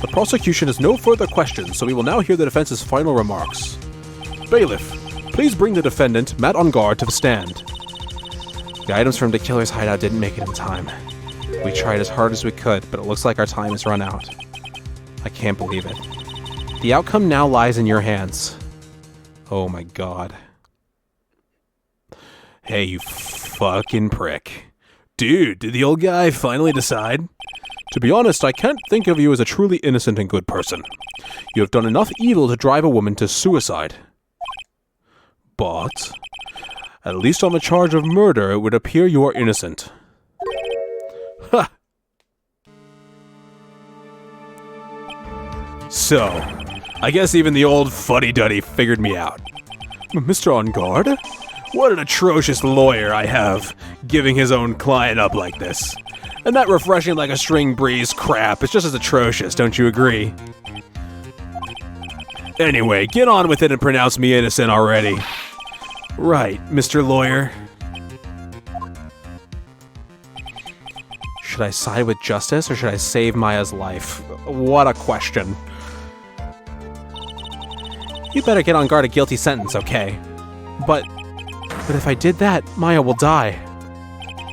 The prosecution has no further questions, so we will now hear the defense's final remarks. Bailiff, please bring the defendant, Matt On Guard, to the stand. The items from DeKiller's hideout didn't make it in time. We tried as hard as we could, but it looks like our time has run out. I can't believe it. The outcome now lies in your hands. Oh my god. Hey, you fucking prick. Dude, did the old guy finally decide? To be honest, I can't think of you as a truly innocent and good person. You have done enough evil to drive a woman to suicide. But, at least on the charge of murder, it would appear you are innocent. Ha! So, I guess even the old fuddy-duddy figured me out. Mr. On Guard? What an atrocious lawyer I have, giving his own client up like this. And that refreshing like a string breeze crap is just as atrocious, don't you agree? Anyway, get on with it and pronounce me innocent already. Right, Mr. Lawyer. Should I side with justice or should I save Maya's life? What a question. You better get On Guard a guilty sentence, okay? But if I did that, Maya will die.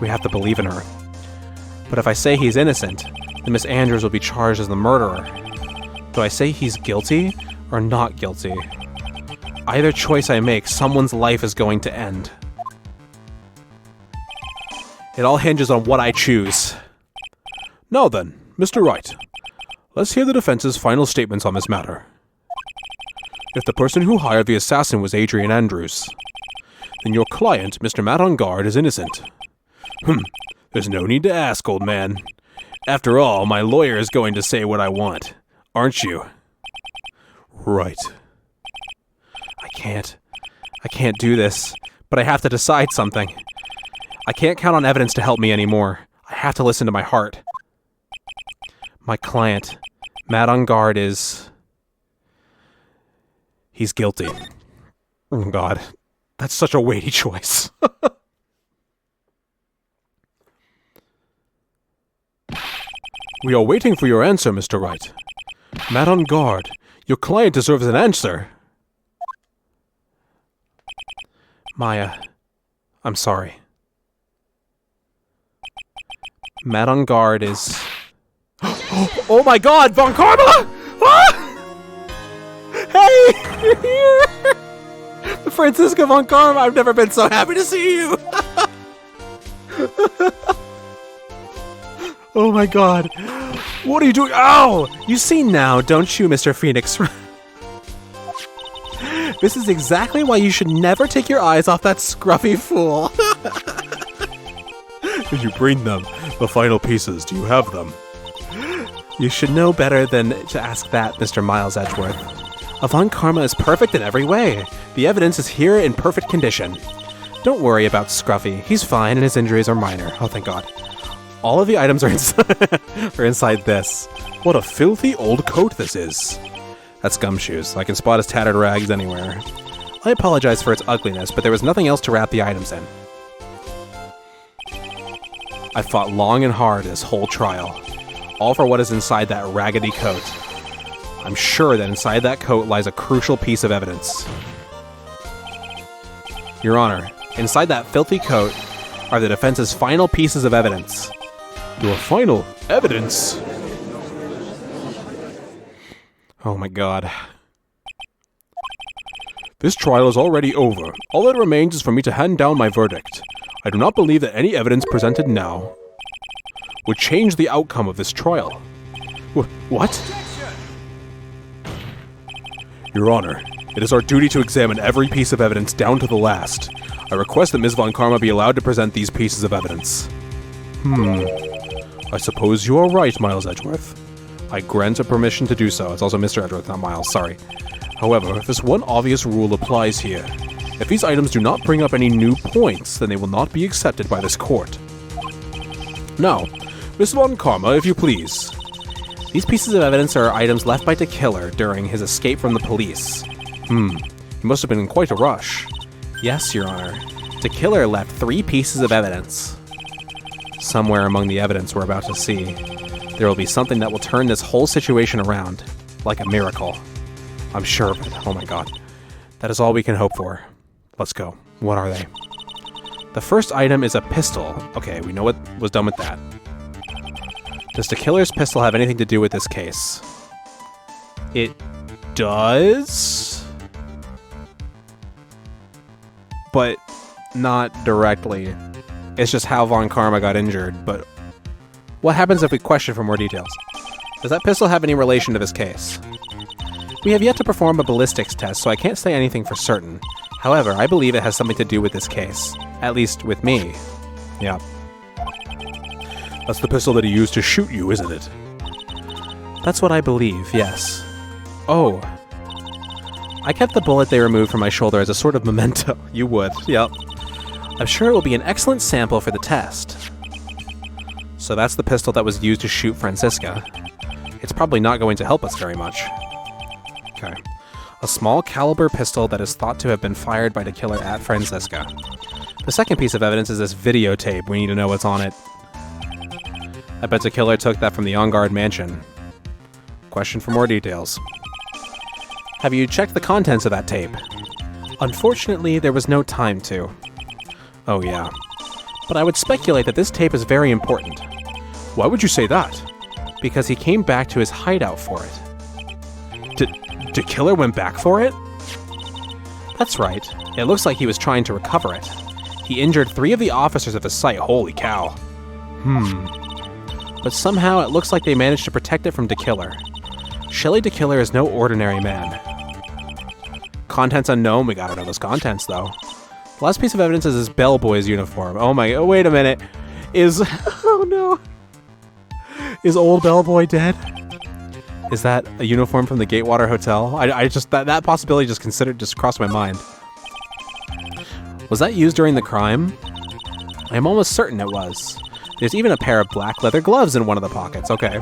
We have to believe in her. But if I say he's innocent, then Miss Andrews will be charged as the murderer. Do I say he's guilty or not guilty? Either choice I make, someone's life is going to end. It all hinges on what I choose. Now then, Mr. Wright, let's hear the defense's final statements on this matter. If the person who hired the assassin was Adrian Andrews, then your client, Mr. Matt On Guard, is innocent. There's no need to ask, old man. After all, my lawyer is going to say what I want, aren't you? Right. I can't do this, but I have to decide something. I can't count on evidence to help me anymore. I have to listen to my heart. My client, Matt On Guard, he's guilty. Oh god, that's such a weighty choice. We are waiting for your answer, Mr. Wright. Matt On Guard, your client deserves an answer. Maya, I'm sorry. Matt On Guard is... Oh my god, Von Karma! Ah! Hey, you're here! Francisca Von Karma, I've never been so happy to see you! Oh my god. What are you doing? Ow! You see now, don't you, Mr. Phoenix? This is exactly why you should never take your eyes off that scruffy fool. Did you bring them? The final pieces, do you have them? You should know better than to ask that, Mr. Miles Edgeworth. Von Karma is perfect in every way. The evidence is here in perfect condition. Don't worry about Scruffy. He's fine and his injuries are minor. Oh, thank God. All of the items are inside this. What a filthy old coat this is. That's Gumshoes. I can spot his tattered rags anywhere. I apologize for its ugliness, but there was nothing else to wrap the items in. I fought long and hard this whole trial, all for what is inside that raggedy coat. I'm sure that inside that coat lies a crucial piece of evidence. Your Honor, inside that filthy coat are the defense's final pieces of evidence. Your final evidence? Oh my god. This trial is already over. All that remains is for me to hand down my verdict. I do not believe that any evidence presented now would change the outcome of this trial. What? Your Honor, it is our duty to examine every piece of evidence down to the last. I request that Ms. Von Karma be allowed to present these pieces of evidence. I suppose you are right, Miles Edgeworth. I grant a permission to do so. It's also Mr. Edgeworth, not Miles, sorry. However, this one obvious rule applies here. If these items do not bring up any new points, then they will not be accepted by this court. Now, Ms. Von Karma, if you please. These pieces of evidence are items left by the killer during his escape from the police. He must have been in quite a rush. Yes, Your Honor. The killer left 3 pieces of evidence. Somewhere among the evidence we're about to see, there will be something that will turn this whole situation around, like a miracle. I'm sure of it. Oh my god. That is all we can hope for. Let's go. What are they? The first item is a pistol. Okay, we know what was done with that. Does the killer's pistol have anything to do with this case? It does? But not directly. It's just how Von Karma got injured, but what happens if we question for more details? Does that pistol have any relation to this case? We have yet to perform a ballistics test, so I can't say anything for certain. However, I believe it has something to do with this case. At least with me. Yeah. That's the pistol that he used to shoot you, isn't it? That's what I believe, yes. Oh. I kept the bullet they removed from my shoulder as a sort of memento. You would, yep. I'm sure it will be an excellent sample for the test. So that's the pistol that was used to shoot Francisca. It's probably not going to help us very much. Okay. A small caliber pistol that is thought to have been fired by the killer at Francisca. The second piece of evidence is this videotape. We need to know what's on it. I bet the killer took that from the on-guard mansion. Question for more details. Have you checked the contents of that tape? Unfortunately, there was no time to. Oh yeah. But I would speculate that this tape is very important. Why would you say that? Because he came back to his hideout for it. The killer went back for it? That's right. It looks like he was trying to recover it. He injured 3 of the officers at the site. Holy cow. But somehow it looks like they managed to protect it from the killer. Shelley the Killer is no ordinary man. Contents unknown. We gotta know those contents, though. The last piece of evidence is his bellboy's uniform. Oh my... Oh, wait a minute. Oh no. Is old bellboy dead? Is that a uniform from the Gatewater Hotel? I just... That possibility just crossed my mind. Was that used during the crime? I am almost certain it was. There's even a pair of black leather gloves in one of the pockets. Okay.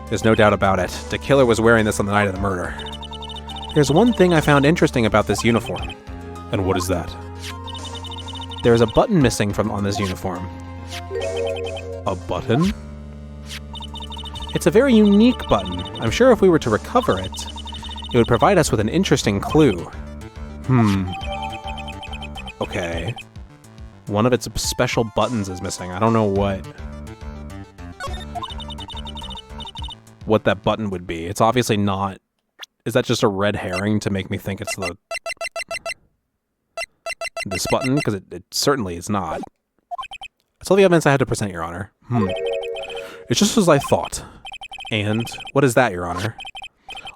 There's no doubt about it. The killer was wearing this on the night of the murder. There's one thing I found interesting about this uniform. And what is that? There is a button missing on this uniform. A button? It's a very unique button. I'm sure if we were to recover it, it would provide us with an interesting clue. Okay. One of its special buttons is missing. I don't know what that button would be. It's obviously not... Is that just a red herring to make me think it's this button? Because it certainly is not. That's all the evidence I had to present, Your Honor. It's just as I thought. And what is that, Your Honor?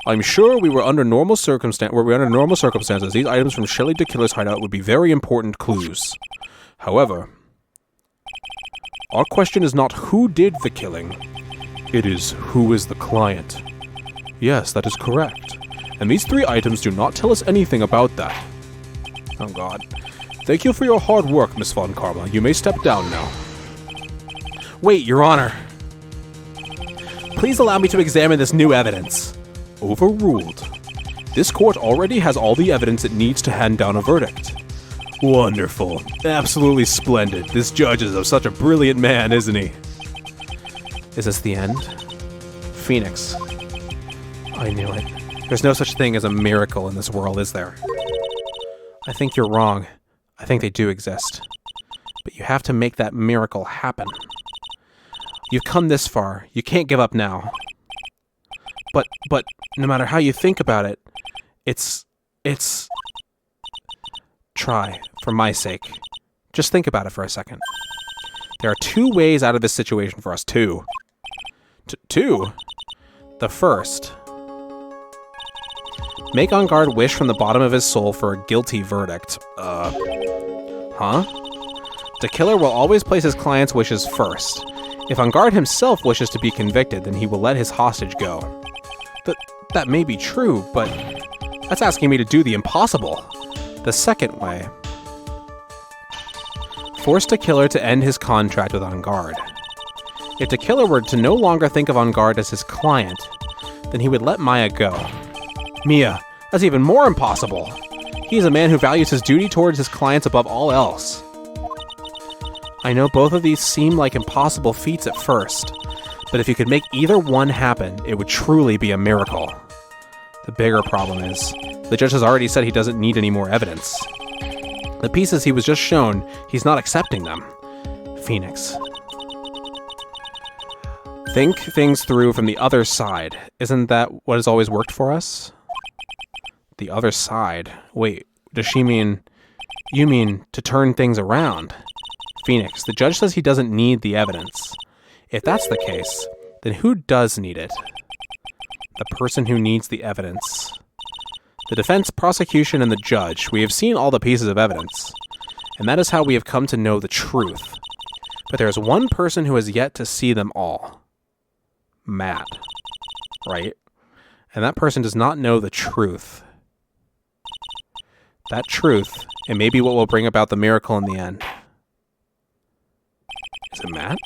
I'm sure we were under normal circumstances. These items from Shelley the Killer's hideout would be very important clues. However, our question is not who did the killing. It is who is the client. Yes, that is correct. And these 3 items do not tell us anything about that. Oh god. Thank you for your hard work, Miss Von Karma. You may step down now. Wait, Your Honor. Please allow me to examine this new evidence. Overruled. This court already has all the evidence it needs to hand down a verdict. Wonderful. Absolutely splendid. This judge is such a brilliant man, isn't he? Is this the end? Phoenix. I knew it. There's no such thing as a miracle in this world, is there? I think you're wrong. I think they do exist. But You have to make that miracle happen. You've come this far. You can't give up now. But no matter how you think about it, it's... Try, for my sake. Just think about it for a second. There are 2 ways out of this situation for us. 2. Two? The first. Make On Guard wish from the bottom of his soul for a guilty verdict. Huh? The killer will always place his client's wishes first. If On Guard himself wishes to be convicted, then he will let his hostage go. That may be true, but that's asking me to do the impossible. The second way. Force the killer to end his contract with On Guard. If the killer were to no longer think of On Guard as his client, then he would let Maya go. Mia, that's even more impossible. He is a man who values his duty towards his clients above all else. I know both of these seem like impossible feats at first, but if you could make either one happen, it would truly be a miracle. The bigger problem is, the judge has already said he doesn't need any more evidence. The pieces he was just shown, he's not accepting them. Phoenix. Think things through from the other side. Isn't that what has always worked for us? The other side? Wait, does she mean... You mean to turn things around? Phoenix, the judge says he doesn't need the evidence. If that's the case, then who does need it? The person who needs the evidence. The defense, prosecution, and the judge. We have seen all the pieces of evidence, and that is how we have come to know the truth. But there is one person who has yet to see them all. Matt. Right? And that person does not know the truth. That truth, it may be what will bring about the miracle in the end. Is it Matt?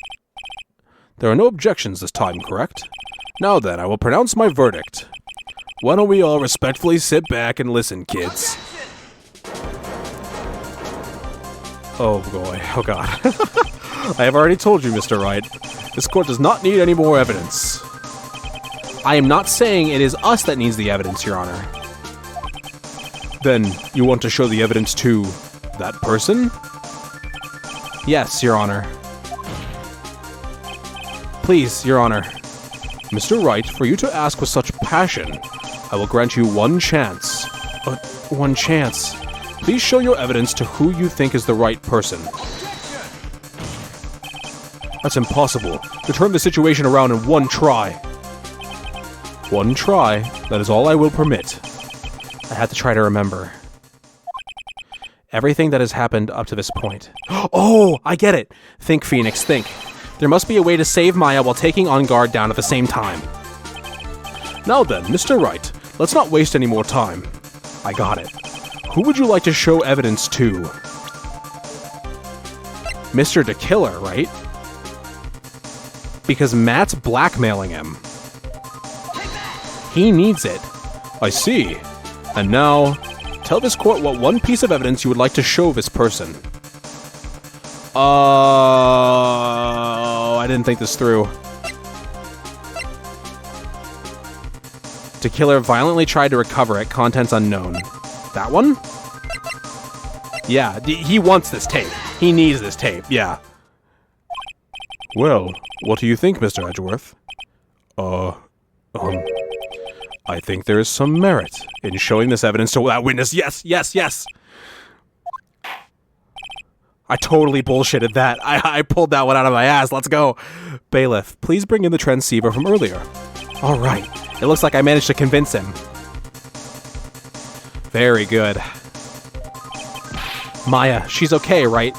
There are no objections this time, correct? Now then, I will pronounce my verdict. Why don't we all respectfully sit back and listen, kids? Oh boy, oh god. I have already told you, Mr. Wright. This court does not need any more evidence. I am not saying it is us that needs the evidence, Your Honor. Then, you want to show the evidence to that person? Yes, Your Honor. Please, Your Honor. Mr. Wright, for you to ask with such passion, I will grant you one chance. One chance? Please show your evidence to who you think is the right person. That's impossible. To turn the situation around in one try. One try, that is all I will permit. I had to try to remember. Everything that has happened up to this point. Oh, I get it! Think, Phoenix, think. There must be a way to save Maya while taking On Guard down at the same time. Now then, Mr. Wright, let's not waste any more time. I got it. Who would you like to show evidence to? Mr. the Killer, right? Because Matt's blackmailing him. He needs it. I see. And now, tell this court what one piece of evidence you would like to show this person. I didn't think this through. The killer violently tried to recover it, contents unknown. That one? Yeah, he wants this tape. He needs this tape, yeah. Well, what do you think, Mr. Edgeworth? I think there is some merit in showing this evidence to that witness. Yes, yes, yes! I totally bullshitted that. I pulled that one out of my ass. Let's go. Bailiff, please bring in the transceiver from earlier. All right. It looks like I managed to convince him. Very good. Maya, she's okay, right?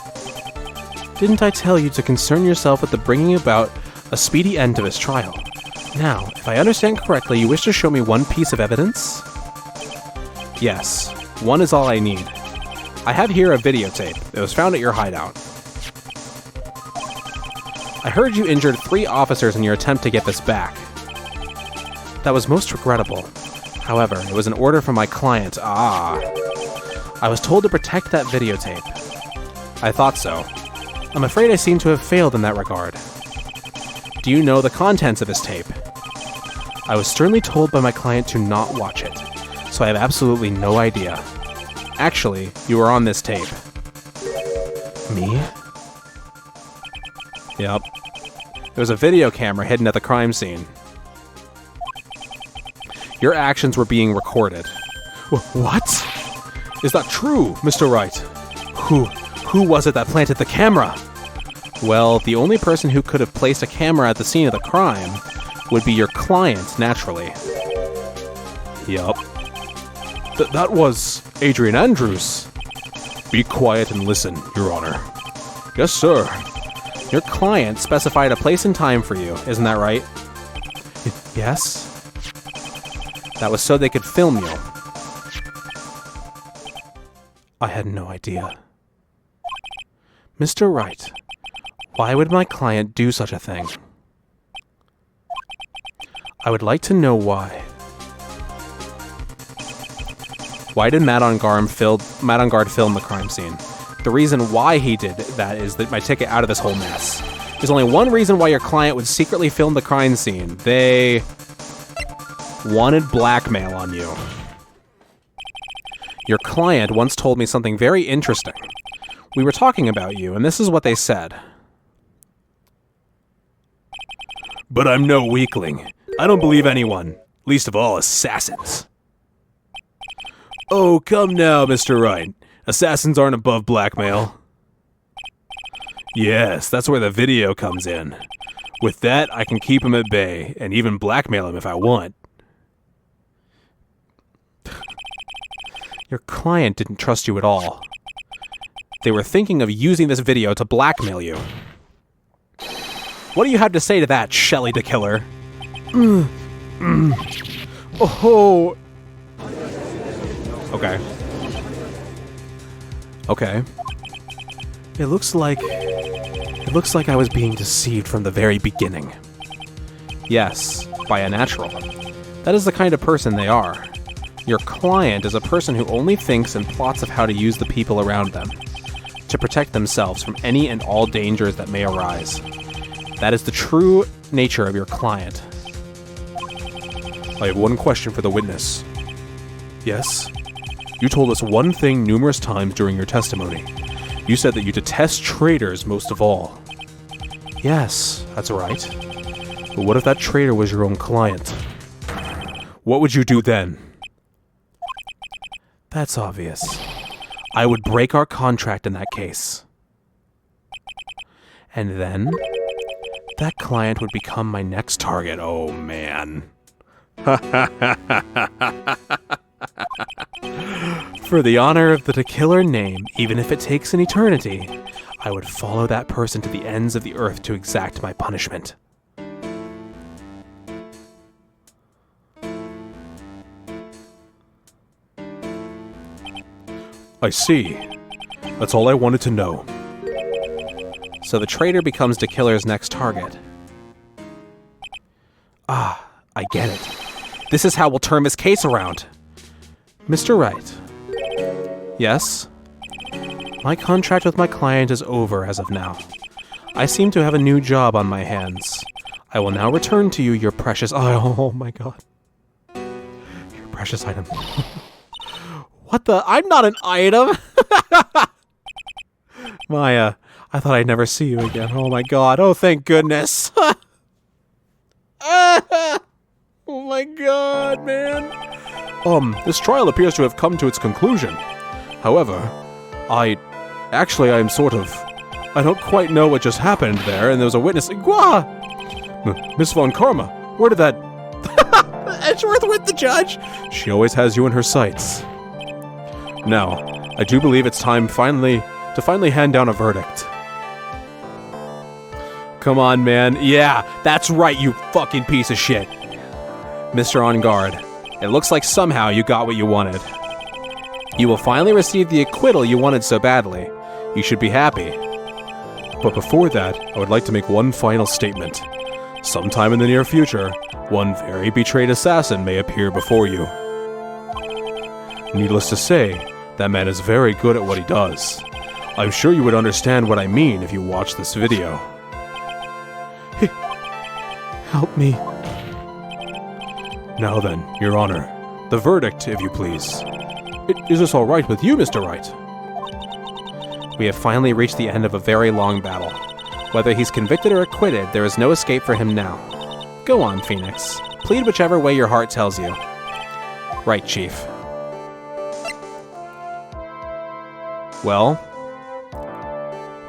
Didn't I tell you to concern yourself with the bringing about a speedy end to this trial? Now, if I understand correctly, you wish to show me one piece of evidence? Yes. One is all I need. I have here a videotape that was found at your hideout. I heard you injured 3 officers in your attempt to get this back. That was most regrettable. However, it was an order from my client. I was told to protect that videotape. I thought so. I'm afraid I seem to have failed in that regard. Do you know the contents of this tape? I was sternly told by my client to not watch it, so I have absolutely no idea. Actually, you were on this tape. Me? Yep. There's a video camera hidden at the crime scene. Your actions were being recorded. What? Is that true, Mr. Wright? Who was it that planted the camera? Well, the only person who could have placed a camera at the scene of the crime would be your client, naturally. Yup. That was Adrian Andrews. Be quiet and listen, Your Honor. Yes, sir. Your client specified a place and time for you, isn't that right? Yes. That was so they could film you. I had no idea. Mr. Wright, why would my client do such a thing? I would like to know why. Why did Matt on Guard film the crime scene? The reason why he did that is my ticket out of this whole mess. There's only one reason why your client would secretly film the crime scene. They wanted blackmail on you. Your client once told me something very interesting. We were talking about you, and this is what they said. But I'm no weakling. I don't believe anyone, least of all assassins. Oh, come now, Mr. Wright. Assassins aren't above blackmail. Yes, that's where the video comes in. With that, I can keep him at bay, and even blackmail him if I want. Your client didn't trust you at all. They were thinking of using this video to blackmail you. What do you have to say to that, Shelley the Killer? Oh. Okay. Okay. It looks like I was being deceived from the very beginning. Yes, by a natural. That is the kind of person they are. Your client is a person who only thinks and plots of how to use the people around them to protect themselves from any and all dangers that may arise. That is the true nature of your client. I have one question for the witness. Yes? You told us one thing numerous times during your testimony. You said that you detest traitors most of all. Yes, that's right. But what if that traitor was your own client? What would you do then? That's obvious. I would break our contract in that case. And then, that client would become my next target. Oh, man. For the honor of the killer name, even if it takes an eternity, I would follow that person to the ends of the earth to exact my punishment. I see. That's all I wanted to know. So the traitor becomes the killer's next target. Ah, I get it. This is how we'll turn this case around. Mr. Wright. Yes? My contract with my client is over as of now. I seem to have a new job on my hands. I will now return to you your precious... Oh my god. Your precious item. What the? I'm not an item! Maya, I thought I'd never see you again. Oh my god. Oh, thank goodness. Oh my god, man. This trial appears to have come to its conclusion. However, I don't quite know what just happened there, and there was a witness. Miss Von Karma, where did that... Edgeworth with the judge? She always has you in her sights. Now, I do believe it's time to finally hand down a verdict. Come on, man. Yeah, that's right, you fucking piece of shit. Mr. On Guard, it looks like somehow you got what you wanted. You will finally receive the acquittal you wanted so badly. You should be happy. But before that, I would like to make one final statement. Sometime in the near future, one very betrayed assassin may appear before you. Needless to say, that man is very good at what he does. I'm sure you would understand what I mean if you watch this video. Help me. Now then, Your Honor, the verdict, if you please. Is this all right with you, Mr. Wright? We have finally reached the end of a very long battle. Whether he's convicted or acquitted, there is no escape for him now. Go on, Phoenix. Plead whichever way your heart tells you. Right, Chief. Well,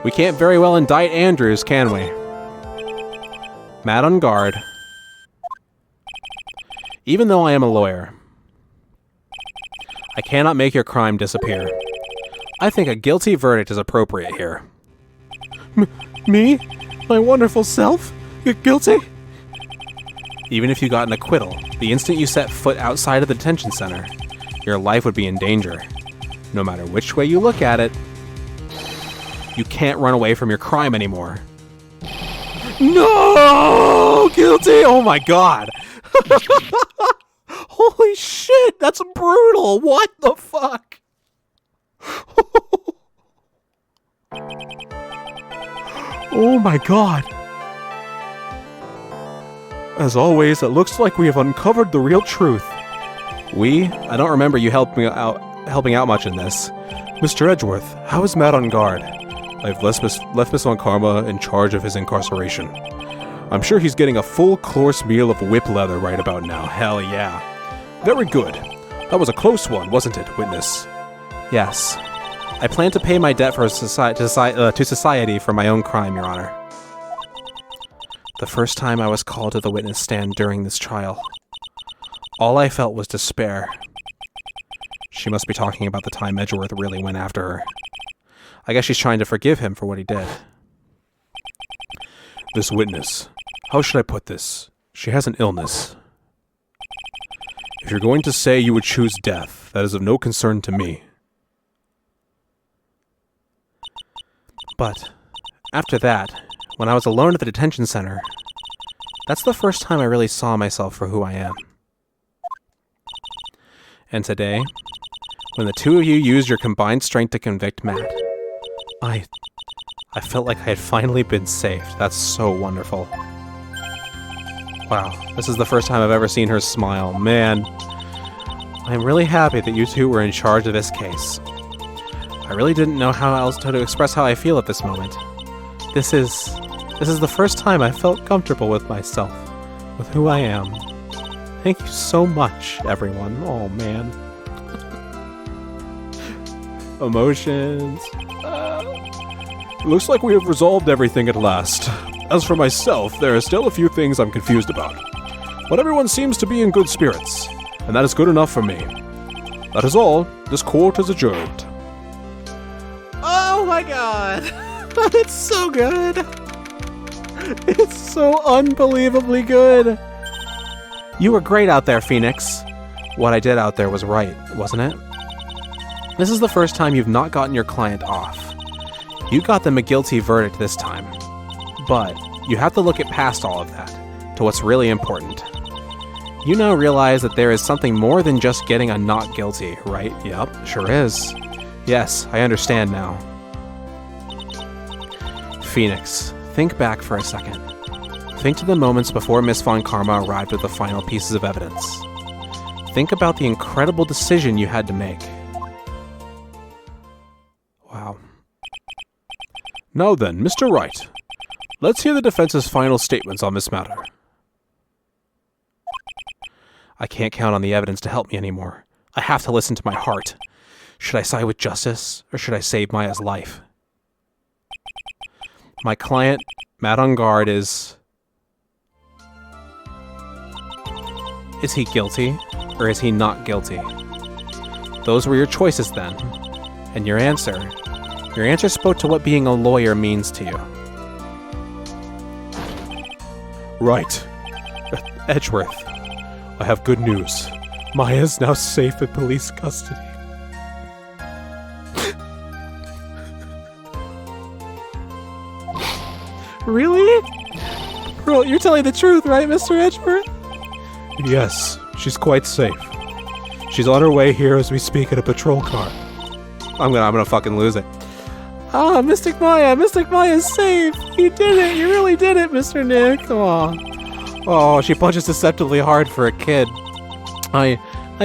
we can't very well indict Andrews, can we? Mad on guard. Even though I am a lawyer, I cannot make your crime disappear. I think a guilty verdict is appropriate here. Me? My wonderful self? Guilty? Even if you got an acquittal, the instant you set foot outside of the detention center, your life would be in danger. No matter which way you look at it, you can't run away from your crime anymore. No! Guilty! Oh my god! Holy shit! That's brutal! What the fuck? Oh my god. As always, it looks like we have uncovered the real truth. I don't remember you helping out much in this. Mr. Edgeworth, how is Matt on guard? I've left Miss Von Karma in charge of his incarceration. I'm sure he's getting a full course meal of whip leather right about now. Hell yeah. Very good. That was a close one, wasn't it, witness? Yes. I plan to pay my debt to society for my own crime, Your Honor. The first time I was called to the witness stand during this trial, all I felt was despair. She must be talking about the time Edgeworth really went after her. I guess she's trying to forgive him for what he did. This witness, how should I put this? She has an illness. If you're going to say you would choose death, that is of no concern to me. But after that, when I was alone at the detention center, that's the first time I really saw myself for who I am. And today, when the two of you used your combined strength to convict Matt, I felt like I had finally been saved. That's so wonderful. Wow, this is the first time I've ever seen her smile. Man, I'm really happy that you two were in charge of this case. I really didn't know how else to express how I feel at this moment. This is the first time I felt comfortable with myself, with who I am. Thank you so much, everyone. Oh, man. Emotions. Looks like we have resolved everything at last. As for myself, there are still a few things I'm confused about. But everyone seems to be in good spirits, and that is good enough for me. That is all. This court is adjourned. Oh my god! It's so good! It's so unbelievably good! You were great out there, Phoenix. What I did out there was right, wasn't it? This is the first time you've not gotten your client off. You got them a guilty verdict this time. But you have to look at past all of that, to what's really important. You now realize that there is something more than just getting a not guilty, right? Yep. Sure is. Yes, I understand now. Phoenix, think back for a second. Think to the moments before Miss Von Karma arrived with the final pieces of evidence. Think about the incredible decision you had to make. Wow. Now then, Mr. Wright, let's hear the defense's final statements on this matter. I can't count on the evidence to help me anymore. I have to listen to my heart. Should I side with justice, or should I save Maya's life? My client, Matt on guard, is he guilty, or is he not guilty? Those were your choices then. And your answer spoke to what being a lawyer means to you. Right. Edgeworth, I have good news. Maya is now safe in police custody. Really? Bro, you're telling the truth, right, Mr. Edgeworth? Yes, she's quite safe. She's on her way here as we speak in a patrol car. I'm gonna fucking lose it. Ah, Mystic Maya is safe! You did it! You really did it, Mr. Nick! Oh, she punches deceptively hard for a kid. I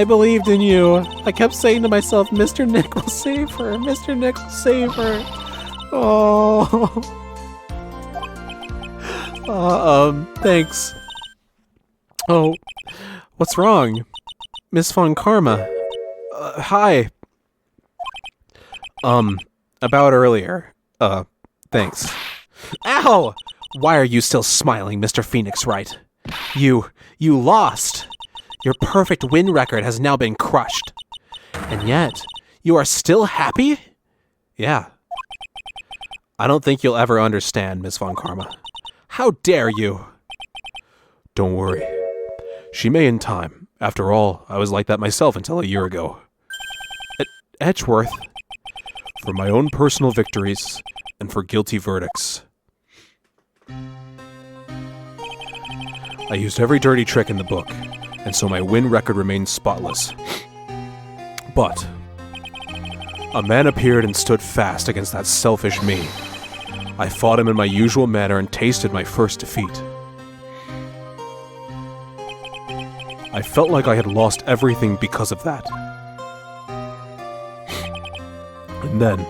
believed in you. I kept saying to myself, Mr. Nick will save her. Mr. Nick will save her. Oh. Thanks. Oh, what's wrong? Miss Von Karma. Hi. About earlier. Thanks. Ow! Why are you still smiling, Mr. Phoenix Wright? You lost. Your perfect win record has now been crushed. And yet, you are still happy? Yeah. I don't think you'll ever understand, Miss Von Karma. How dare you? Don't worry. She may in time. After all, I was like that myself until a year ago. Edgeworth. For my own personal victories and for guilty verdicts. I used every dirty trick in the book, and so my win record remains spotless. But a man appeared and stood fast against that selfish me. I fought him in my usual manner and tasted my first defeat. I felt like I had lost everything because of that. And then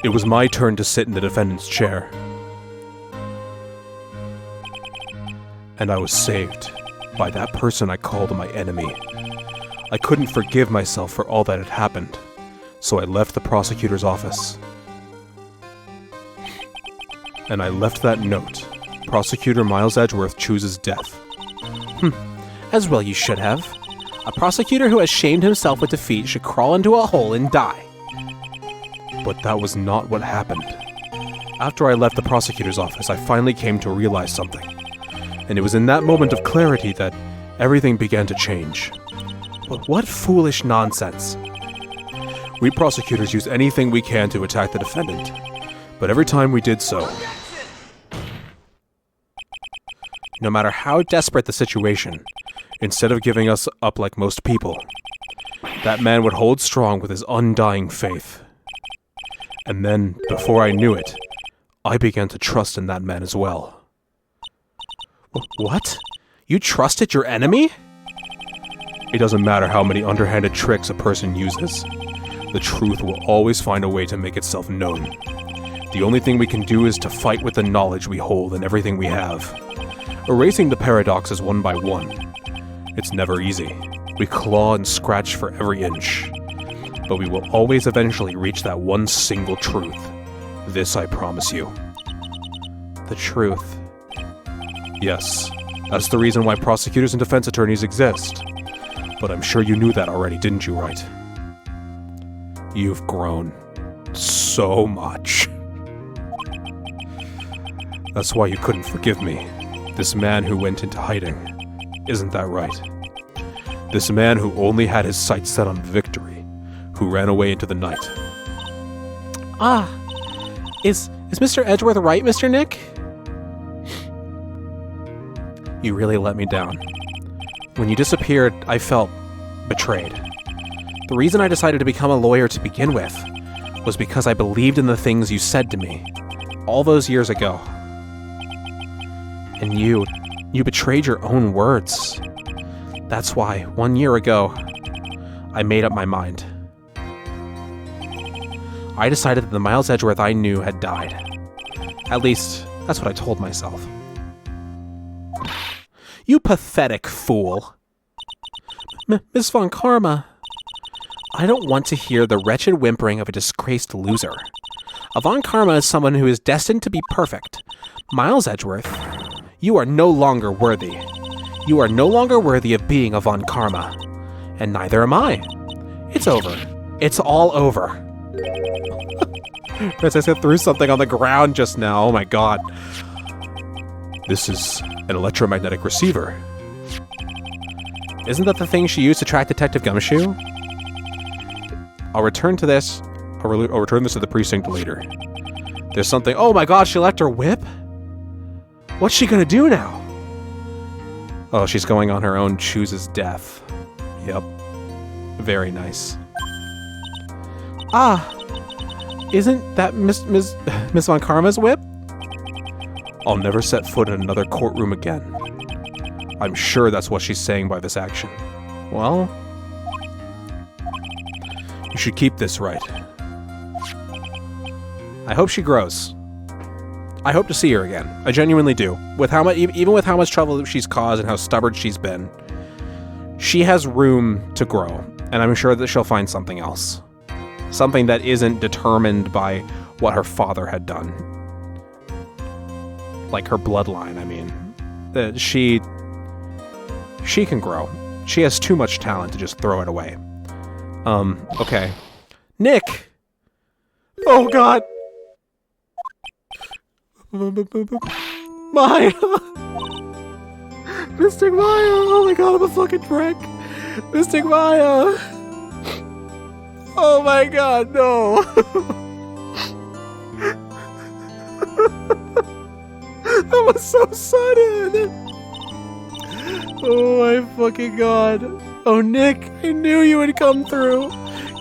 it was my turn to sit in the defendant's chair. And I was saved by that person I called my enemy. I couldn't forgive myself for all that had happened, so I left the prosecutor's office. And I left that note. Prosecutor Miles Edgeworth chooses death. As well you should have. A prosecutor who has shamed himself with defeat should crawl into a hole and die. But that was not what happened. After I left the prosecutor's office, I finally came to realize something. And it was in that moment of clarity that everything began to change. But what foolish nonsense. We prosecutors use anything we can to attack the defendant. But every time we did so, no matter how desperate the situation, instead of giving us up like most people, that man would hold strong with his undying faith. And then, before I knew it, I began to trust in that man as well. What? You trusted your enemy? It doesn't matter how many underhanded tricks a person uses. The truth will always find a way to make itself known. The only thing we can do is to fight with the knowledge we hold and everything we have. Erasing the paradoxes one by one. It's never easy. We claw and scratch for every inch. But we will always eventually reach that one single truth. This I promise you. The truth. Yes, that's the reason why prosecutors and defense attorneys exist. But I'm sure you knew that already, didn't you, Wright? You've grown so much. That's why you couldn't forgive me. This man who went into hiding. Isn't that right? This man who only had his sights set on victory, who ran away into the night. Is Mr. Edgeworth right, Mr. Nick? You really let me down. When you disappeared, I felt betrayed. The reason I decided to become a lawyer to begin with was because I believed in the things you said to me all those years ago. And you betrayed your own words. That's why, 1 year ago, I made up my mind. I decided that the Miles Edgeworth I knew had died. At least, that's what I told myself. You pathetic fool. Miss Von Karma. I don't want to hear the wretched whimpering of a disgraced loser. A Von Karma is someone who is destined to be perfect. Miles Edgeworth, you are no longer worthy. You are no longer worthy of being a Von Karma. And neither am I. It's over. It's all over. Princess threw something on the ground just now. Oh my god. This is an electromagnetic receiver. Isn't that the thing she used to track Detective Gumshoe? I'll return to this. I'll return this to the precinct later. There's something. Oh my god, she left her whip? What's she gonna do now? Oh, she's going on her own chooses death. Yep. Very nice. Isn't that Miss Von Karma's whip? I'll never set foot in another courtroom again. I'm sure that's what she's saying by this action. Well, you should keep this, right? I hope she grows. I hope to see her again. I genuinely do. With how much, even with how much trouble she's caused and how stubborn she's been, she has room to grow, and I'm sure that she'll find something else. Something that isn't determined by what her father had done. Like her bloodline, I mean. She can grow. She has too much talent to just throw it away. Okay. Nick! Oh, God! Maya! Mystic Maya! Oh my God, I'm a fucking prick! Mystic Maya! Oh my God, no! That was so sudden! Oh my fucking God. Oh, Nick, I knew you would come through.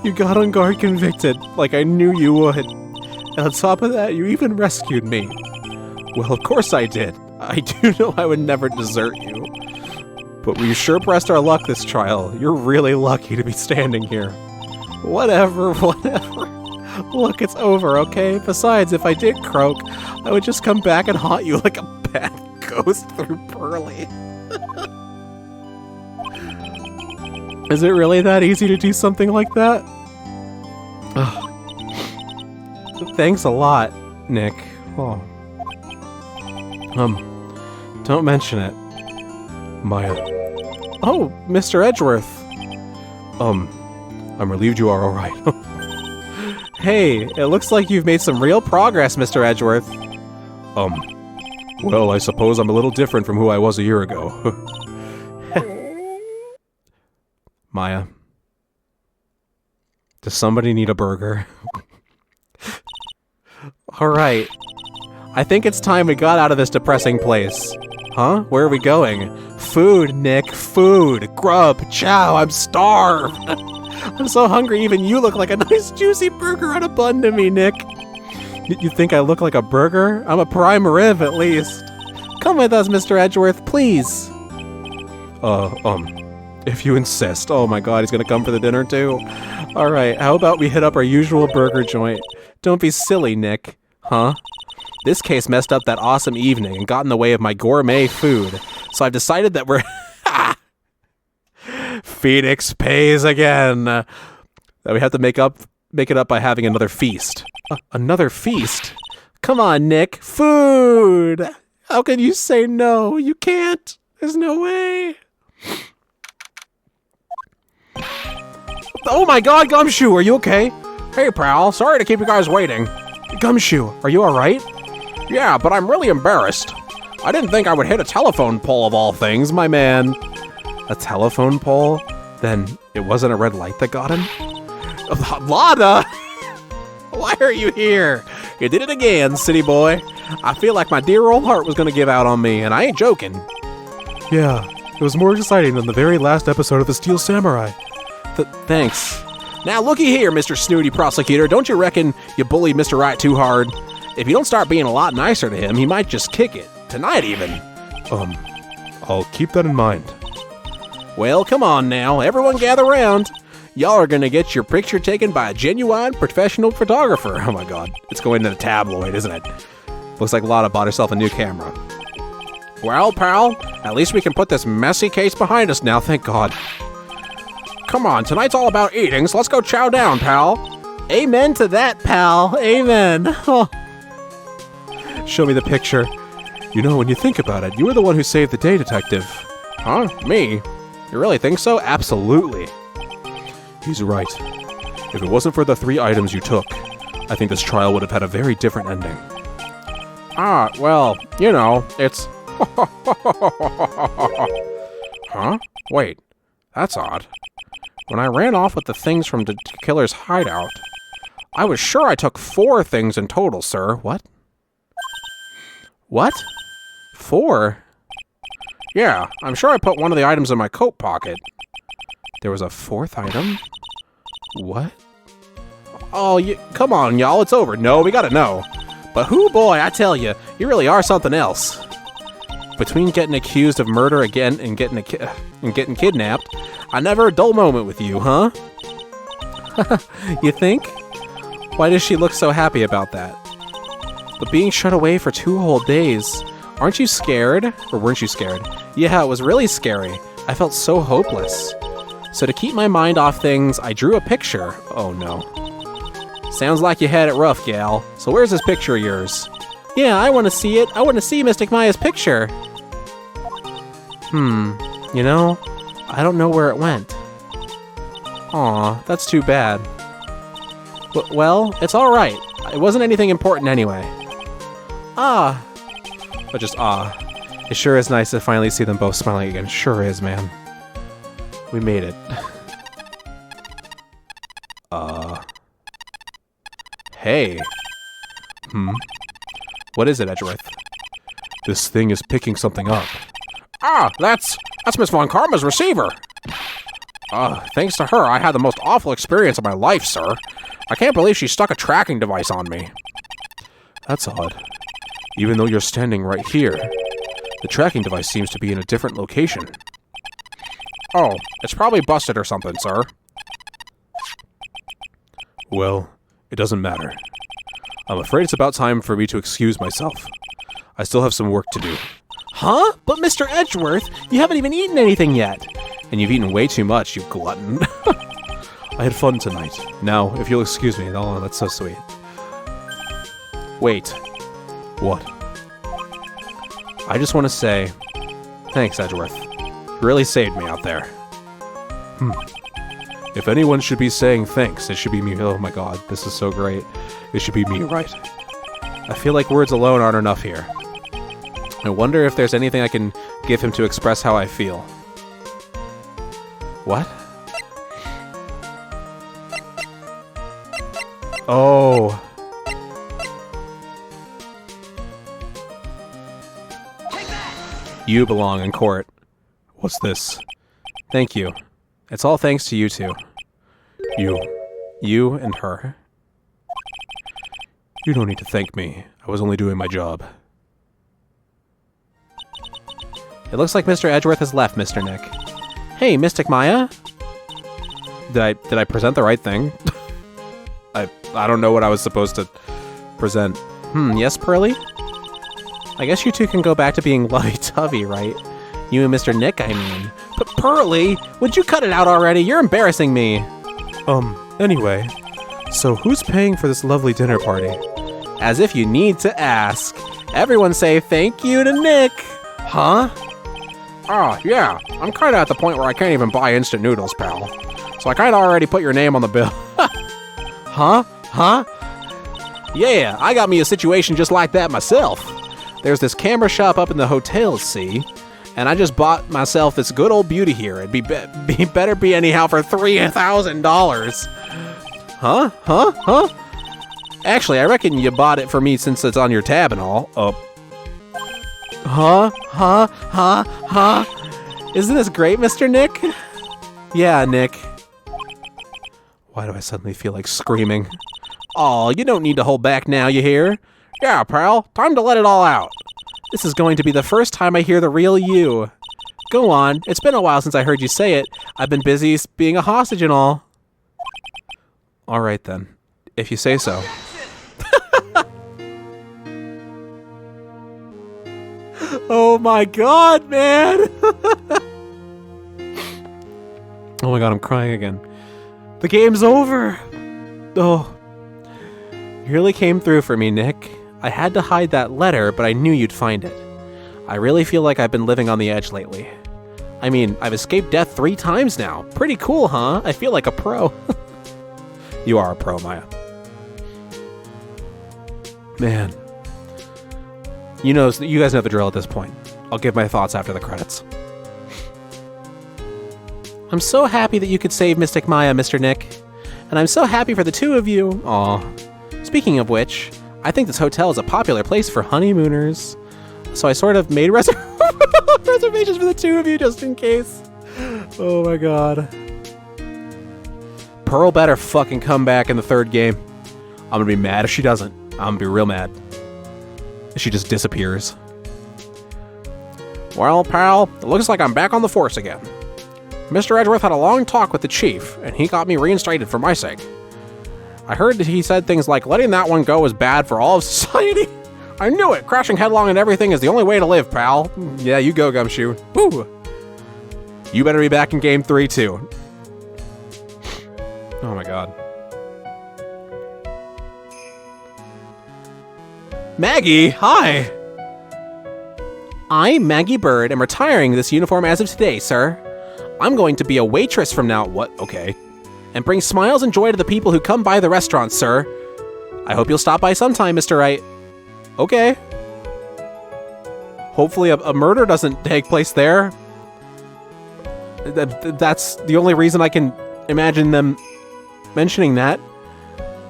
You got on guard convicted, like I knew you would. And on top of that, you even rescued me. Well, of course I did. I do know I would never desert you. But we sure pressed our luck this trial. You're really lucky to be standing here. Whatever. Look, it's over, okay? Besides, if I did croak, I would just come back and haunt you like a bad ghost through Pearly. Is it really that easy to do something like that? Ugh. Thanks a lot, Nick. Oh. Don't mention it. Maya. Oh, Mr. Edgeworth. I'm relieved you are alright. Hey, it looks like you've made some real progress, Mr. Edgeworth. Well, I suppose I'm a little different from who I was a year ago. Maya. Does somebody need a burger? Alright. I think it's time we got out of this depressing place. Huh? Where are we going? Food, Nick. Food. Grub. Chow. I'm starved. I'm so hungry even you look like a nice juicy burger on a bun to me, Nick. You think I look like a burger? I'm a prime rib at least. Come with us, Mr. Edgeworth, please. If you insist. Oh my God, he's gonna come for the dinner too? Alright, how about we hit up our usual burger joint? Don't be silly, Nick. Huh? This case messed up that awesome evening and got in the way of my gourmet food. So I've decided that we're... Phoenix pays again. That we have to make it up by having another feast. Another feast? Come on, Nick. Food! How can you say no? You can't. There's no way. Oh my God, Gumshoe, are you okay? Hey, pal, sorry to keep you guys waiting. Gumshoe, are you alright? Yeah, but I'm really embarrassed. I didn't think I would hit a telephone pole of all things, my man. A telephone pole? Then it wasn't a red light that got him? Lana! Why are you here? You did it again, city boy. I feel like my dear old heart was gonna give out on me, and I ain't joking. Yeah, it was more exciting than the very last episode of The Steel Samurai. Thanks. Now looky here, Mr. Snooty Prosecutor, don't you reckon you bullied Mr. Wright too hard? If you don't start being a lot nicer to him, he might just kick it. Tonight even. I'll keep that in mind. Well, come on now, everyone gather round. Y'all are gonna get your picture taken by a genuine professional photographer. Oh my God, it's going to the tabloid, isn't it? Looks like Lotta bought herself a new camera. Well, pal, at least we can put this messy case behind us now, thank God. Come on, tonight's all about eating, so let's go chow down, pal. Amen to that, pal. Amen. Oh. Show me the picture. You know, when you think about it, you were the one who saved the day, Detective. Huh? Me? You really think so? Absolutely. He's right. If it wasn't for the 3 items you took, I think this trial would have had a very different ending. Ah, well, you know, it's... Huh? Wait, that's odd. When I ran off with the things from the killer's hideout, I was sure I took 4 things in total, sir. What? What? 4? Yeah, I'm sure I put one of the items in my coat pocket. There was a 4th item? What? Oh, come on, y'all, it's over. No, we gotta know. But who, boy, I tell you, you really are something else. Between getting accused of murder again and getting kidnapped, I never a dull moment with you, huh? You think? Why does she look so happy about that? But being shut away for 2 whole days, aren't you scared? Or weren't you scared? Yeah, it was really scary. I felt so hopeless. So to keep my mind off things, I drew a picture. Oh no. Sounds like you had it rough, gal. So where's this picture of yours? Yeah, I want to see it. I want to see Mystic Maya's picture. You know, I don't know where it went. Aw, that's too bad. Well, it's alright. It wasn't anything important anyway. But just It sure is nice to finally see them both smiling again. Sure is, man. We made it. Hey. What is it, Edgeworth? This thing is picking something up. That's Miss Von Karma's receiver. Thanks to her, I had the most awful experience of my life, sir. I can't believe she stuck a tracking device on me. That's odd. Even though you're standing right here, the tracking device seems to be in a different location. Oh, it's probably busted or something, sir. Well, it doesn't matter. I'm afraid it's about time for me to excuse myself. I still have some work to do. Huh? But Mr. Edgeworth, you haven't even eaten anything yet. And you've eaten way too much, you glutton. I had fun tonight. Now, if you'll excuse me. Oh, that's so sweet. Wait. What? I just want to say, thanks, Edgeworth. You really saved me out there. If anyone should be saying thanks, it should be me. Oh my god, this is so great. It should be me, right? I feel like words alone aren't enough here. I wonder if there's anything I can give him to express how I feel. What? Oh. You belong in court. What's this? Thank you. It's all thanks to you two. You and her. You don't need to thank me. I was only doing my job. It looks like Mr. Edgeworth has left, Mr. Nick. Hey, Mystic Maya? Did I present the right thing? I don't know what I was supposed to present. Yes, Pearly? I guess you two can go back to being lovey-dovey, right? You and Mr. Nick, I mean. But Pearly, would you cut it out already? You're embarrassing me. Anyway. So who's paying for this lovely dinner party? As if you need to ask. Everyone say thank you to Nick. Huh? Yeah. I'm kinda at the point where I can't even buy instant noodles, pal. So I kinda already put your name on the bill. Huh? Yeah, I got me a situation just like that myself. There's this camera shop up in the hotel, see? And I just bought myself this good old beauty here. It'd better be anyhow for $3,000. Huh? Actually, I reckon you bought it for me since it's on your tab and all. Huh? Isn't this great, Mr. Nick? Yeah, Nick. Why do I suddenly feel like screaming? Aw, you don't need to hold back now, you hear? Yeah, pal, time to let it all out. This is going to be the first time I hear the real you. Go on, it's been a while since I heard you say it. I've been busy being a hostage and all. Alright then, if you say so. Oh my god, man! Oh my god, I'm crying again. The game's over! Oh. You really came through for me, Nick. I had to hide that letter, but I knew you'd find it. I really feel like I've been living on the edge lately. I mean, I've escaped death 3 times now. Pretty cool, huh? I feel like a pro. You are a pro, Maya. Man. You guys know the drill at this point. I'll give my thoughts after the credits. I'm so happy that you could save Mystic Maya, Mr. Nick. And I'm so happy for the 2 of you. Aw. Speaking of which, I think this hotel is a popular place for honeymooners. So I sort of made reservations for the 2 of you just in case. Oh my god. Pearl better fucking come back in the 3rd game. I'm gonna be mad if she doesn't. I'm gonna be real mad. If she just disappears. Well, pal, it looks like I'm back on the force again. Mr. Edgeworth had a long talk with the chief, and he got me reinstated for my sake. I heard that he said things like letting that one go is bad for all of society. I knew it! Crashing headlong into everything is the only way to live, pal. Yeah, you go, Gumshoe. Woo! You better be back in game 3, too. Oh my god. Maggie, hi! I'm Maggie Bird, and retiring this uniform as of today, sir. I'm going to be a waitress from now. What? Okay. And bring smiles and joy to the people who come by the restaurant, sir. I hope you'll stop by sometime, Mr. Wright. Okay. Hopefully a murder doesn't take place there. That's the only reason I can imagine them mentioning that.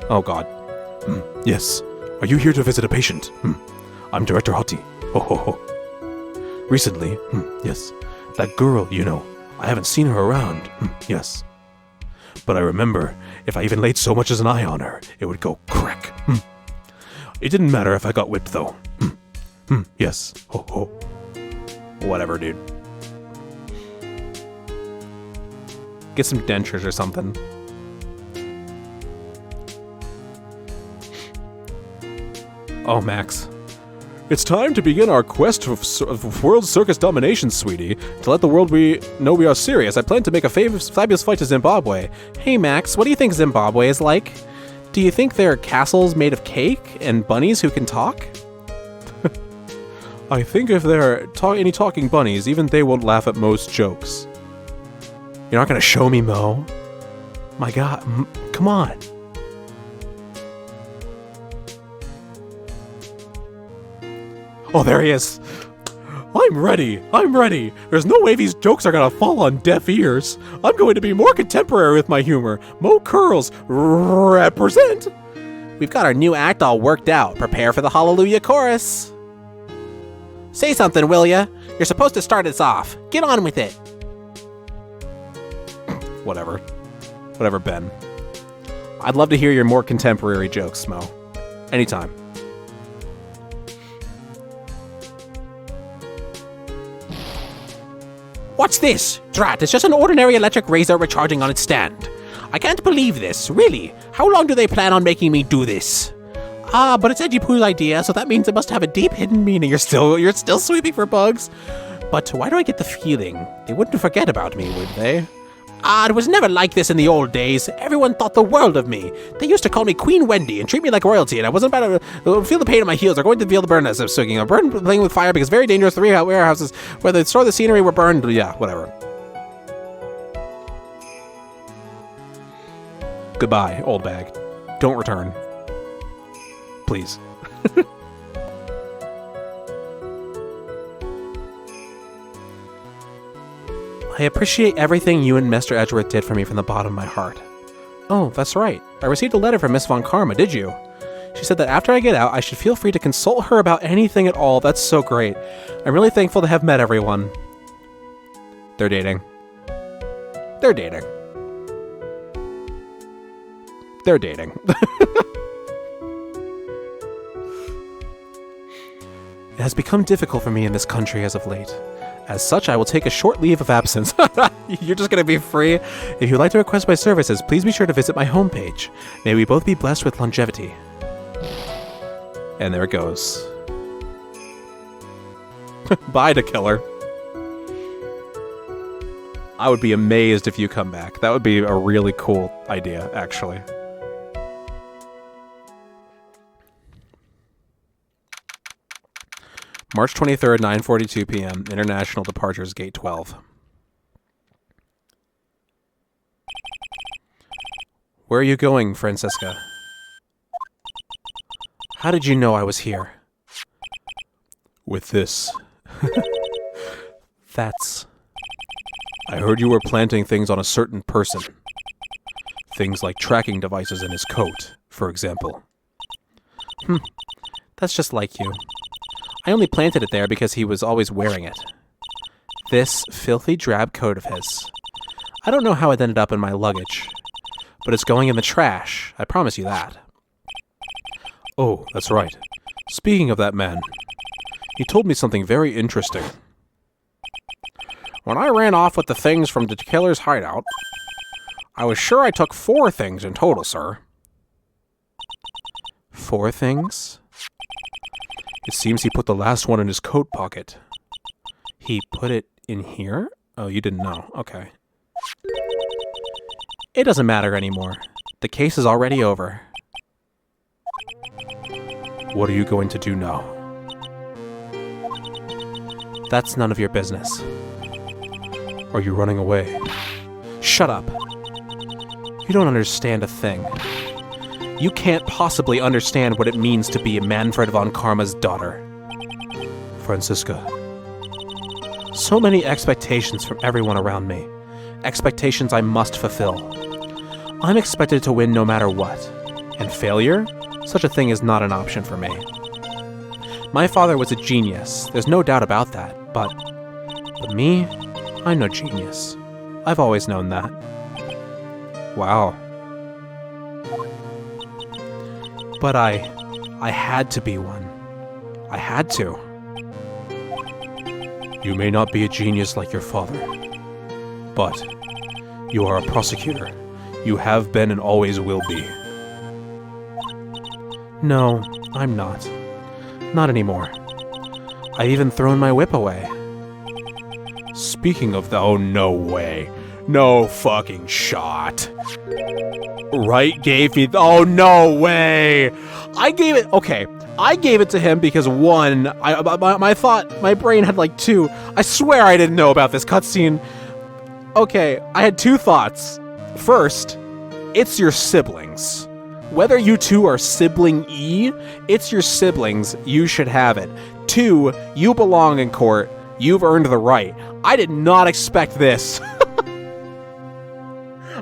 Oh, God. Yes. Are you here to visit a patient? I'm Director Hottie. Ho ho ho. Recently, yes. That girl, you know, I haven't seen her around. Yes. But I remember, if I even laid so much as an eye on her, it would go crack. It didn't matter if I got whipped, though. Yes. Ho ho. Whatever, dude. Get some dentures or something. Oh, Max. It's time to begin our quest of world circus domination, sweetie. To let the world know we are serious, I plan to make a fabulous flight to Zimbabwe. Hey, Max, what do you think Zimbabwe is like? Do you think there are castles made of cake and bunnies who can talk? I think if there are any talking bunnies, even they won't laugh at most jokes. You're not gonna show me, Mo? My God, come on. Oh, there he is. I'm ready. There's no way these jokes are gonna fall on deaf ears. I'm going to be more contemporary with my humor. Mo Curls, represent. We've got our new act all worked out. Prepare for the Hallelujah chorus. Say something, will ya? You're supposed to start us off. Get on with it. Whatever, Ben. I'd love to hear your more contemporary jokes, Mo. Anytime. What's this? Drat, it's just an ordinary electric razor recharging on its stand. I can't believe this, really. How long do they plan on making me do this? Ah, but it's Edgy Poo's idea, so that means it must have a deep hidden meaning. You're still sweeping for bugs? But why do I get the feeling they wouldn't forget about me, would they? Ah, it was never like this in the old days. Everyone thought the world of me. They used to call me Queen Wendy and treat me like royalty, and I wasn't about to feel the pain in my heels or going to feel the burn as I was soaking. A burn playing with fire because very dangerous. 3 warehouses where the store of the scenery were burned. Yeah, whatever. Goodbye, old bag. Don't return. Please. I appreciate everything you and Mr. Edgeworth did for me from the bottom of my heart. Oh, that's right. I received a letter from Miss Von Karma, did you? She said that after I get out, I should feel free to consult her about anything at all. That's so great. I'm really thankful to have met everyone. They're dating. They're dating. They're dating. It has become difficult for me in this country as of late. As such, I will take a short leave of absence. You're just going to be free? If you'd like to request my services, please be sure to visit my homepage. May we both be blessed with longevity. And there it goes. Bye to Killer. I would be amazed if you come back. That would be a really cool idea, actually. March 23rd, 9:42 p.m. International Departures Gate 12. Where are you going, Francisca? How did you know I was here? With this. That's... I heard you were planting things on a certain person. Things like tracking devices in his coat, for example. That's just like you. I only planted it there because he was always wearing it. This filthy drab coat of his. I don't know how it ended up in my luggage, but it's going in the trash. I promise you that. Oh, that's right. Speaking of that man, he told me something very interesting. When I ran off with the things from the killer's hideout, I was sure I took 4 things in total, sir. 4 things? It seems he put the last one in his coat pocket. He put it in here? Oh, you didn't know. Okay. It doesn't matter anymore. The case is already over. What are you going to do now? That's none of your business. Are you running away? Shut up. You don't understand a thing. You can't possibly understand what it means to be Manfred von Karma's daughter. Franziska. So many expectations from everyone around me. Expectations I must fulfill. I'm expected to win no matter what. And failure? Such a thing is not an option for me. My father was a genius, there's no doubt about that, but me? I'm no genius. I've always known that. Wow. But I had to be one. I had to. You may not be a genius like your father, but you are a prosecutor. You have been and always will be. No, I'm not. Not anymore. I've even thrown my whip away. Speaking of the— oh, no way. No fucking shot. Wright gave me— oh, no way. I gave it to him because one, my brain had like two. I swear I didn't know about this cutscene. Okay, I had two thoughts. First, it's your siblings. Whether you two are sibling E, it's your siblings, you should have it. Two, you belong in court, you've earned the right. I did not expect this.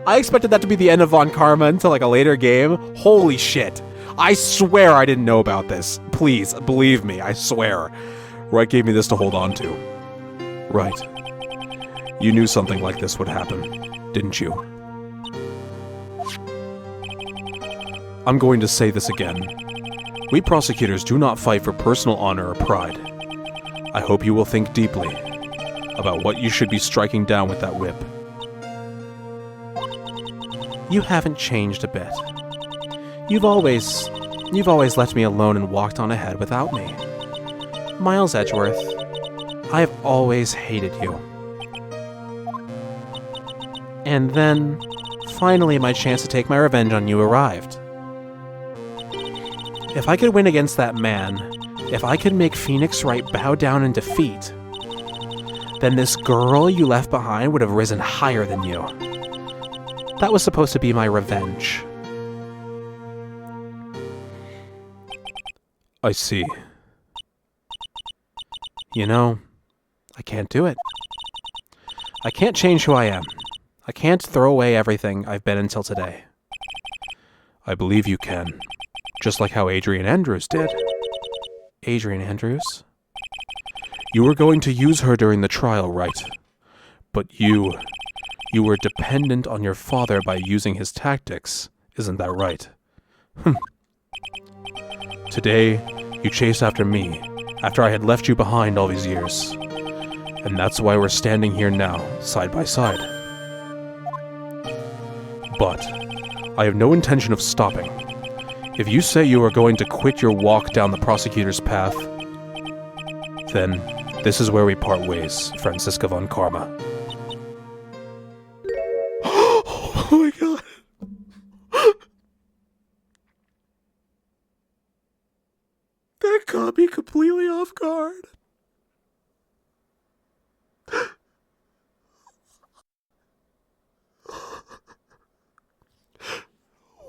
I expected that to be the end of Von Karma until like a later game. Holy shit. I swear I didn't know about this. Please, believe me, I swear. Wright gave me this to hold on to. Right. You knew something like this would happen, didn't you? I'm going to say this again. We prosecutors do not fight for personal honor or pride. I hope you will think deeply about what you should be striking down with that whip. You haven't changed a bit. You've always left me alone and walked on ahead without me. Miles Edgeworth, I have always hated you. And then, finally my chance to take my revenge on you arrived. If I could win against that man, if I could make Phoenix Wright bow down in defeat, then this girl you left behind would have risen higher than you. That was supposed to be my revenge. I see. You know, I can't do it. I can't change who I am. I can't throw away everything I've been until today. I believe you can. Just like how Adrian Andrews did. Adrian Andrews? You were going to use her during the trial, right? But you were dependent on your father by using his tactics, isn't that right? Today, you chased after me, after I had left you behind all these years. And that's why we're standing here now, side by side. But I have no intention of stopping. If you say you are going to quit your walk down the prosecutor's path, then this is where we part ways, Franziska von Karma. Oh my god. That caught me completely off guard.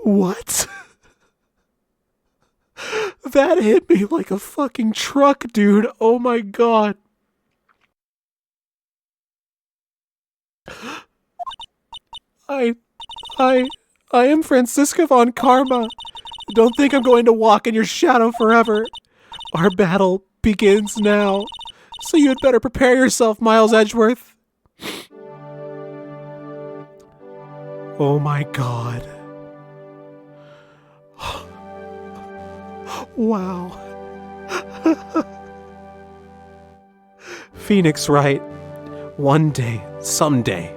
What? That hit me like a fucking truck, dude. Oh my god. I am Franziska von Karma. Don't think I'm going to walk in your shadow forever. Our battle begins now. So you had better prepare yourself, Miles Edgeworth. Oh my god. Wow. Phoenix Wright, one day, someday,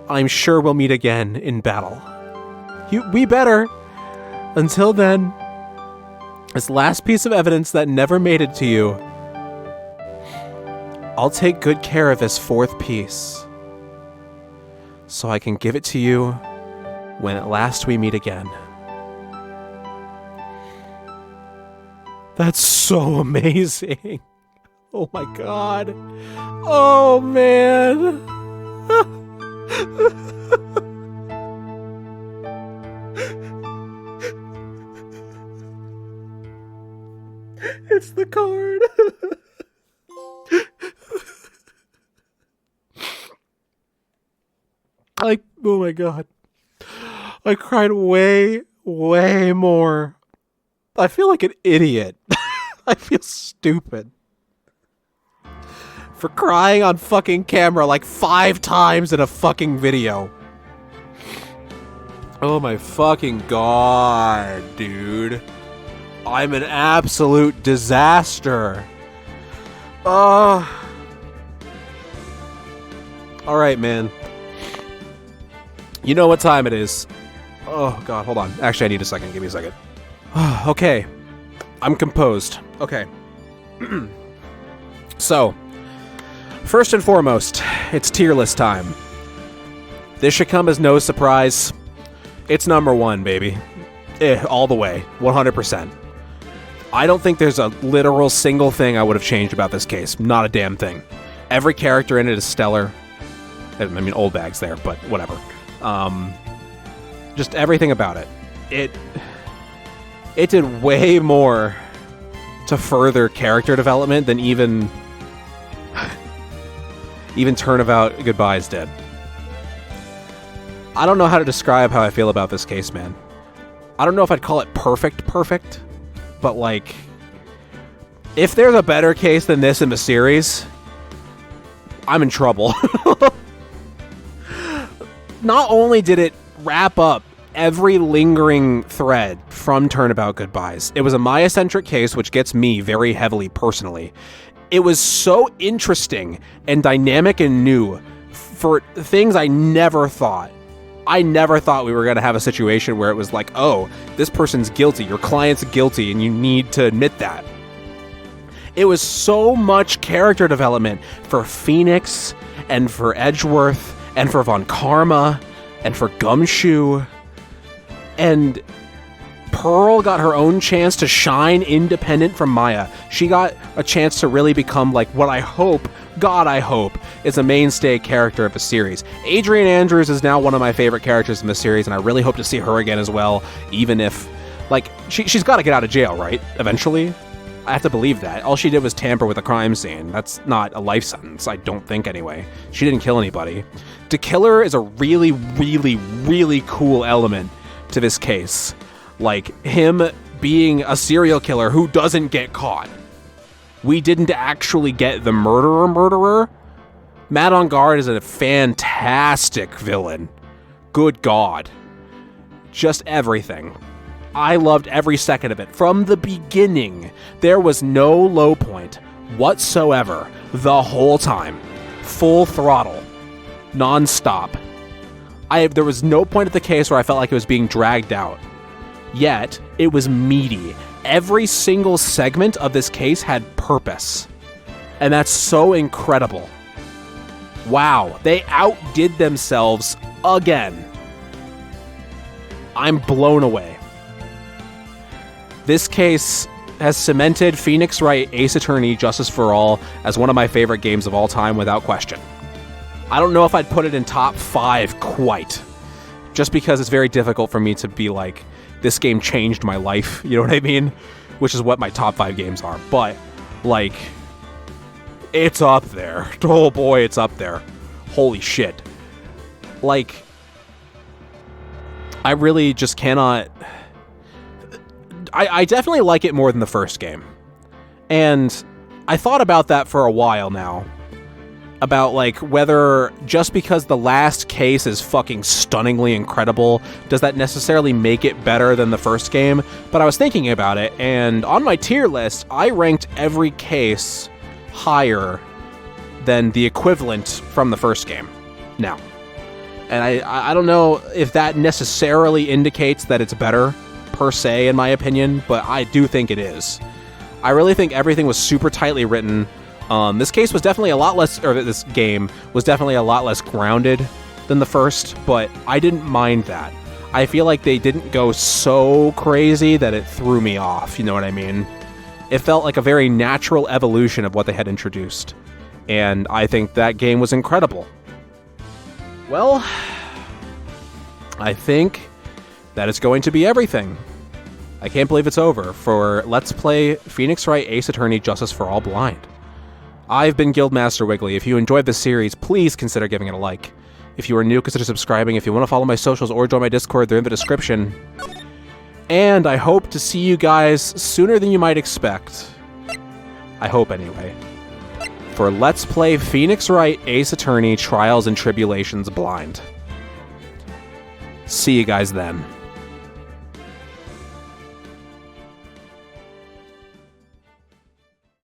I'm sure we'll meet again in battle. We better. Until then, This last piece of evidence that never made it to you. I'll take good care of this fourth piece, so I can give it to you when at last we meet again. That's so amazing. Oh my god. Oh man. It's the card. Oh my god. I cried way more. I feel like an idiot. I feel stupid. For crying on fucking camera like 5 times in a fucking video. Oh my fucking god, dude. I'm an absolute disaster. Alright, man. You know what time it is. Oh, God, hold on. Actually, I need a second. Give me a second. Okay. I'm composed. Okay. So, first and foremost, it's tier list time. This should come as no surprise. It's number 1, baby. All the way. 100%. I don't think there's a literal single thing I would have changed about this case. Not a damn thing. Every character in it is stellar. I mean, old bag's there, but whatever. Just everything about it. It did way more to further character development than even Turnabout Goodbyes did. I don't know how to describe how I feel about this case, man. I don't know if I'd call it perfect, but like, if there's a better case than this in the series, I'm in trouble. Not only did it wrap up every lingering thread from Turnabout Goodbyes, it was a Maya-centric case, which gets me very heavily personally. It was so interesting and dynamic and new for things I never thought. I never thought we were going to have a situation where it was like, oh, this person's guilty, your client's guilty, and you need to admit that. It was so much character development for Phoenix, and for Edgeworth, and for Von Karma, and for Gumshoe. And Pearl got her own chance to shine independent from Maya. She got a chance to really become like what I hope, God I hope, is a mainstay character of the series. Adrian Andrews is now one of my favorite characters in the series, and I really hope to see her again as well, even if, like, she's got to get out of jail, right? Eventually. I have to believe that. All she did was tamper with a crime scene. That's not a life sentence, I don't think anyway. She didn't kill anybody. To kill her is a really, really, really cool element to this case. Like, him being a serial killer who doesn't get caught. We didn't actually get the murderer. Matt on Guard is a fantastic villain. Good God. Just everything. I loved every second of it. From the beginning, there was no low point whatsoever the whole time. Full throttle. Non-stop. There was no point at the case where I felt like it was being dragged out. Yet, it was meaty. Every single segment of this case had purpose. And that's so incredible. Wow, they outdid themselves again. I'm blown away. This case has cemented Phoenix Wright Ace Attorney Justice for All as one of my favorite games of all time without question. I don't know if I'd put it in top 5 quite, just because it's very difficult for me to be like, this game changed my life, you know what I mean? Which is what my top 5 games are, but, like, it's up there. Oh boy, it's up there. Holy shit. Like, I really just cannot... I definitely like it more than the first game. And I thought about that for a while now. About, like, whether just because the last case is fucking stunningly incredible, does that necessarily make it better than the first game? But I was thinking about it, and on my tier list, I ranked every case higher than the equivalent from the first game. Now. And I don't know if that necessarily indicates that it's better. per se, in my opinion, but I do think it is. I really think everything was super tightly written. This game was definitely a lot less grounded than the first, but I didn't mind that. I feel like they didn't go so crazy that it threw me off, you know what I mean? It felt like a very natural evolution of what they had introduced, and I think that game was incredible. Well, I think that is going to be everything. I can't believe it's over for Let's Play Phoenix Wright Ace Attorney Justice for All Blind. I've been Guildmaster Wiggly. If you enjoyed this series, please consider giving it a like. If you are new, consider subscribing. If you want to follow my socials or join my Discord, they're in the description. And I hope to see you guys sooner than you might expect. I hope, anyway. For Let's Play Phoenix Wright Ace Attorney Trials and Tribulations Blind. See you guys then.